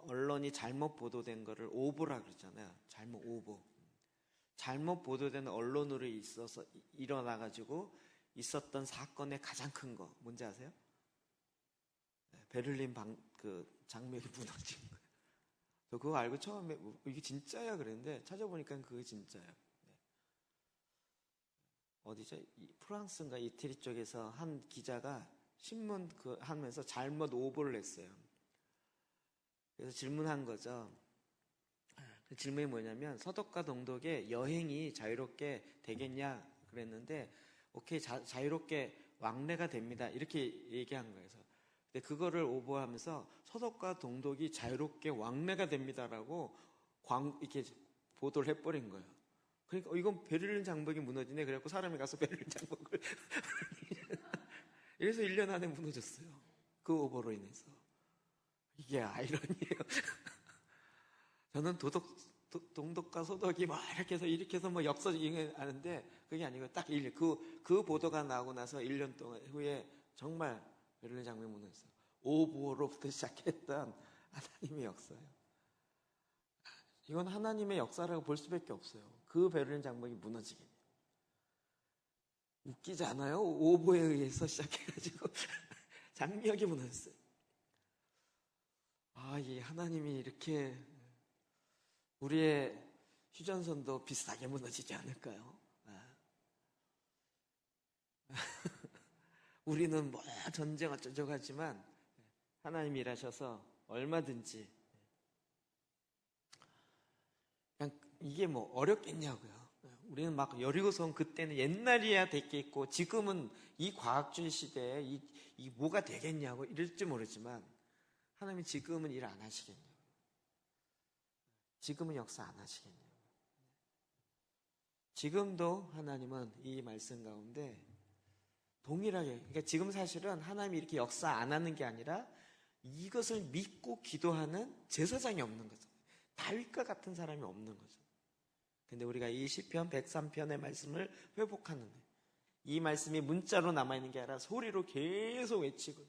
언론이 잘못 보도된 거를 오보라 그러잖아요. 잘못 오보. 잘못 보도된 언론으로 있어서 일어나가지고 있었던 사건의 가장 큰 거 뭔지 아세요? 베를린 장벽이 무너진 거예요. 저 그거 알고 처음에 이게 진짜야 그랬는데 찾아보니까 그게 진짜예요. 어디죠? 프랑스인가 이태리 쪽에서 한 기자가 신문 하면서 잘못 오보를 했어요. 그래서 질문한 거죠. 그 질문이 뭐냐면 서독과 동독의 여행이 자유롭게 되겠냐 그랬는데 오케이 자유롭게 왕래가 됩니다 이렇게 얘기한 거예요. 근데 그거를 오보하면서 서독과 동독이 자유롭게 왕래가 됩니다라고 이렇게 보도를 해버린 거예요. 그러니까 이건 베를린 장벽이 무너지네. 그래갖고 사람이 가서 베를린 장벽을 이래서 1년 안에 무너졌어요. 그 오보로 인해서. 이게 아이러니예요. 저는 동독과 서독이 막 이렇게 해서 뭐 역사적인 아는데 그게 아니고 딱 그 보도가 나오고 나서 1년 동안 후에 정말 베를린 장벽이 무너졌어요. 오보로부터 시작했던 하나님의 역사예요. 이건 하나님의 역사라고 볼 수밖에 없어요. 그 베를린 장벽이 무너지게. 웃기지 않아요? 오보에 의해서 시작해가지고 장벽이 무너졌어요. 이 하나님이 이렇게 우리의 휴전선도 비슷하게 무너지지 않을까요? 우리는 뭐 전쟁 어쩌고 하지만 하나님이 일하셔서 얼마든지 그냥 이게 뭐 어렵겠냐고요. 우리는 막 여리고성 그때는 옛날이야 됐겠고 지금은 이 과학주의 시대에 이 뭐가 되겠냐고 이럴지 모르지만 하나님이 지금은 일 안 하시겠냐고. 지금은 역사 안 하시겠냐고. 지금도 하나님은 이 말씀 가운데 동일하게 그러니까 지금 사실은 하나님이 이렇게 역사 안 하는 게 아니라 이것을 믿고 기도하는 제사장이 없는 거죠. 다윗과 같은 사람이 없는 거죠. 근데 우리가 이 시편 103편의 말씀을 회복하는데 이 말씀이 문자로 남아있는 게 아니라 소리로 계속 외치고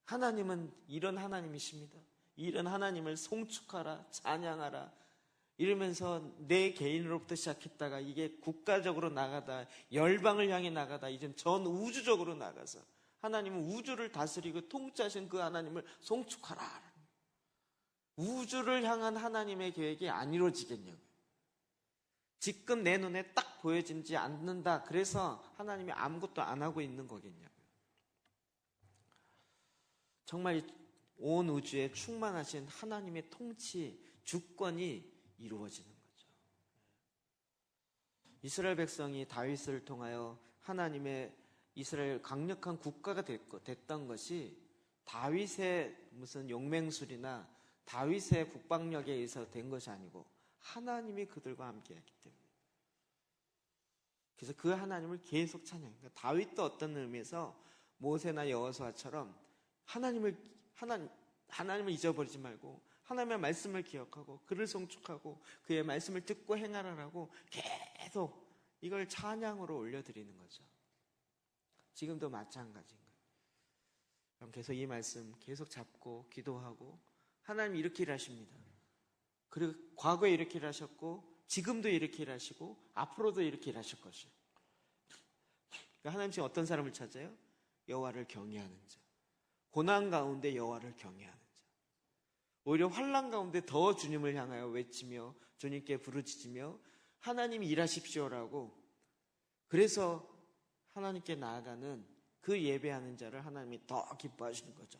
하나님은 이런 하나님이십니다. 이런 하나님을 송축하라, 찬양하라 이러면서 내 개인으로부터 시작했다가 이게 국가적으로 나가다 열방을 향해 나가다 이젠 전 우주적으로 나가서 하나님은 우주를 다스리고 통치하신 그 하나님을 송축하라. 우주를 향한 하나님의 계획이 안 이루어지겠냐고요. 지금 내 눈에 딱 보여지지 않는다. 그래서 하나님이 아무것도 안 하고 있는 거겠냐고요. 정말 온 우주에 충만하신 하나님의 통치, 주권이 이루어지는 거죠. 이스라엘 백성이 다윗을 통하여 하나님의 이스라엘 강력한 국가가 됐던 것이 다윗의 무슨 용맹술이나 다윗의 국방력에 의해서 된 것이 아니고 하나님이 그들과 함께했기 때문에. 그래서 그 하나님을 계속 찬양해요. 그러니까 다윗도 어떤 의미에서 모세나 여호수아처럼 하나님을 잊어버리지 말고 하나님의 말씀을 기억하고 그를 송축하고 그의 말씀을 듣고 행하라라고 계속 이걸 찬양으로 올려드리는 거죠. 지금도 마찬가지인 거예요. 그럼 계속 이 말씀 계속 잡고 기도하고 하나님 이렇게 일하십니다. 그리고 과거에 이렇게 일하셨고 지금도 이렇게 일하시고 앞으로도 이렇게 일하실 것이에요. 그러니까 하나님 지금 어떤 사람을 찾아요? 여호와를 경외하는 자. 고난 가운데 여호와를 경외하는 자. 오히려 환난 가운데 더 주님을 향하여 외치며 주님께 부르짖으며 하나님이 일하십시오라고 그래서 하나님께 나아가는 그 예배하는 자를 하나님이 더 기뻐하시는 거죠.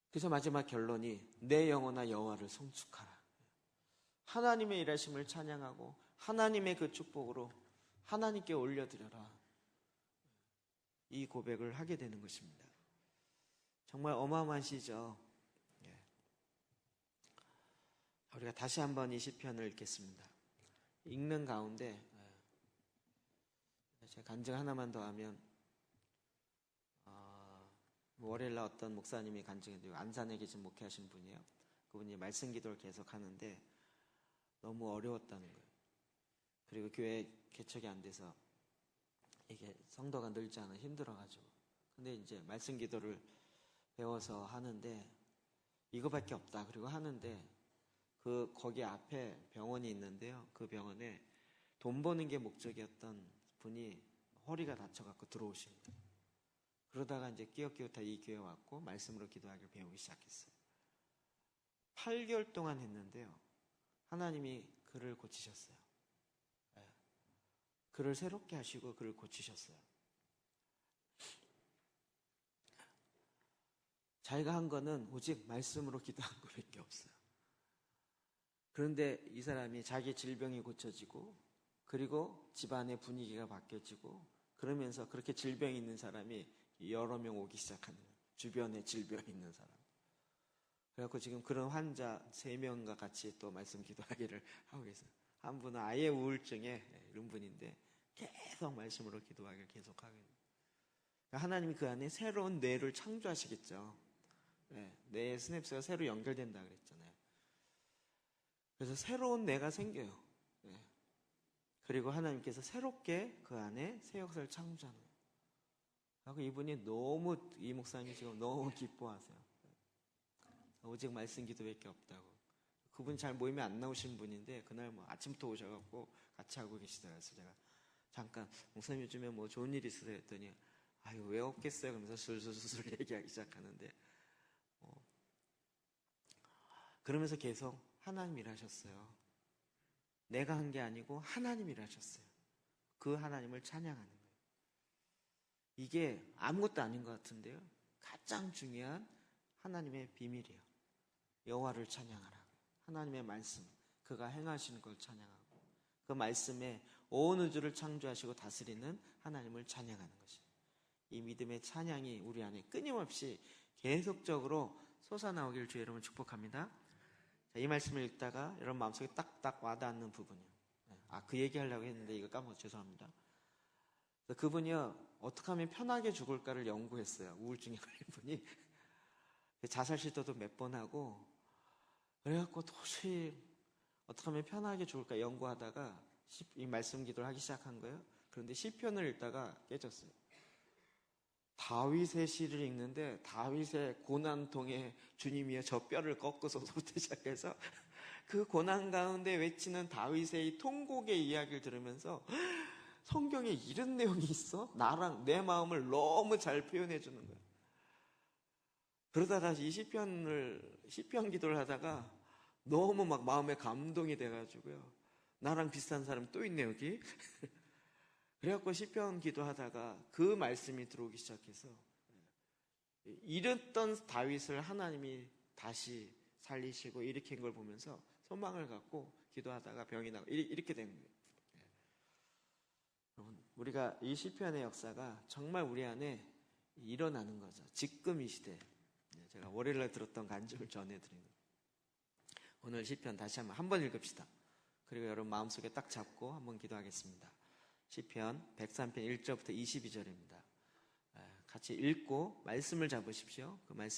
그래서 마지막 결론이 내 영혼아 여호와를 송축하라. 하나님의 일하심을 찬양하고 하나님의 그 축복으로 하나님께 올려드려라. 이 고백을 하게 되는 것입니다. 정말 어마어마한 시죠. 우리가 다시 한번 이 시편을 읽겠습니다. 읽는 가운데 제가 간증 하나만 더 하면 월요일날 어떤 목사님이 간증해드리고 안산에 계신 목회하신 분이에요. 그분이 말씀 기도를 계속 하는데 너무 어려웠다는 거예요. 그리고 교회 개척이 안 돼서 이게 성도가 늘지 않아 힘들어가지고 근데 이제 말씀 기도를 배워서 하는데 이거밖에 없다. 그리고 하는데 거기 앞에 병원이 있는데요. 그 병원에 돈 버는 게 목적이었던 분이 허리가 다쳐갖고 들어오신 거예요. 그러다가 이제 끼역끼역다 이 교회 왔고 말씀으로 기도하기를 배우기 시작했어요. 8개월 동안 했는데요. 하나님이 그를 고치셨어요. 그를 새롭게 하시고 그를 고치셨어요. 자기가 한 거는 오직 말씀으로 기도한 것밖에 없어요. 그런데 이 사람이 자기 질병이 고쳐지고 그리고 집안의 분위기가 바뀌어지고 그러면서 그렇게 질병이 있는 사람이 여러 명 오기 시작하는 거예요. 주변에 질병이 있는 사람. 그래갖고 지금 그런 환자 3명과 같이 또 말씀 기도하기를 하고 계세요. 한 분은 아예 우울증에 이런 분인데 계속 말씀으로 기도하기를 계속하고 있는 거예요. 하나님이 그 안에 새로운 뇌를 창조하시겠죠. 뇌의 스냅스가 새로 연결된다 그랬잖아요. 그래서 새로운 뇌가 생겨요. 그리고 하나님께서 새롭게 그 안에 새 역사를 창조하는 거예요. 하고 이분이 너무 이 목사님이 지금 너무 기뻐하세요. 오직 말씀 기도밖에 없다고. 그분 잘 모임에 안 나오신 분인데 그날 뭐 아침부터 오셔갖고 같이 하고 계시더라고요. 그래서 제가 잠깐 목사님 요즘에 뭐 좋은 일 있으세요 했더니 아유 왜 없겠어요 그러면서 술술술 얘기하기 시작하는데 그러면서 계속 하나님 일하셨어요. 내가 한 게 아니고 하나님 일하셨어요. 그 하나님을 찬양하는 거예요. 이게 아무것도 아닌 것 같은데요. 가장 중요한 하나님의 비밀이에요. 여호와를 찬양하라. 하나님의 말씀, 그가 행하시는 걸 찬양하고 그 말씀에 온 우주를 창조하시고 다스리는 하나님을 찬양하는 것이에요. 이 믿음의 찬양이 우리 안에 끊임없이 계속적으로 솟아나오길 주의 이름으로 축복합니다. 자, 이 말씀을 읽다가 여러분 마음속에 딱딱 와닿는 부분이요. 그 얘기하려고 했는데 이거 까먹어서 죄송합니다. 그분이요 어떻게 하면 편하게 죽을까를 연구했어요. 우울증에 걸린 분이 자살 시도도 몇 번 하고 그래갖고 도저히 어떻게 하면 편하게 좋을까 연구하다가 이 말씀 기도를 하기 시작한 거예요. 그런데 시편을 읽다가 깨졌어요. 다윗의 시를 읽는데 다윗의 고난통에 주님이여 저 뼈를 꺾어서부터 시작해서 그 고난 가운데 외치는 다윗의 이 통곡의 이야기를 들으면서 성경에 이런 내용이 있어? 나랑 내 마음을 너무 잘 표현해 주는 거예요. 그러다가 이 시편 기도를 하다가 너무 막 마음에 감동이 돼가지고요. 나랑 비슷한 사람 또 있네 여기. 그래갖고 시편 기도하다가 그 말씀이 들어오기 시작해서 잃었던 다윗을 하나님이 다시 살리시고 일으킨 걸 보면서 소망을 갖고 기도하다가 병이 나고 이렇게 된 거예요. 여러분, 우리가 이 시편의 역사가 정말 우리 안에 일어나는 거죠. 지금 이 시대. 제가 월요일날 들었던 간증을 전해드리는 거예요. 오늘 시편 다시 한번 읽읍시다. 그리고 여러분 마음속에 딱 잡고 한번 기도하겠습니다. 시편 103편 1절부터 22절입니다. 같이 읽고 말씀을 잡으십시오. 그 말씀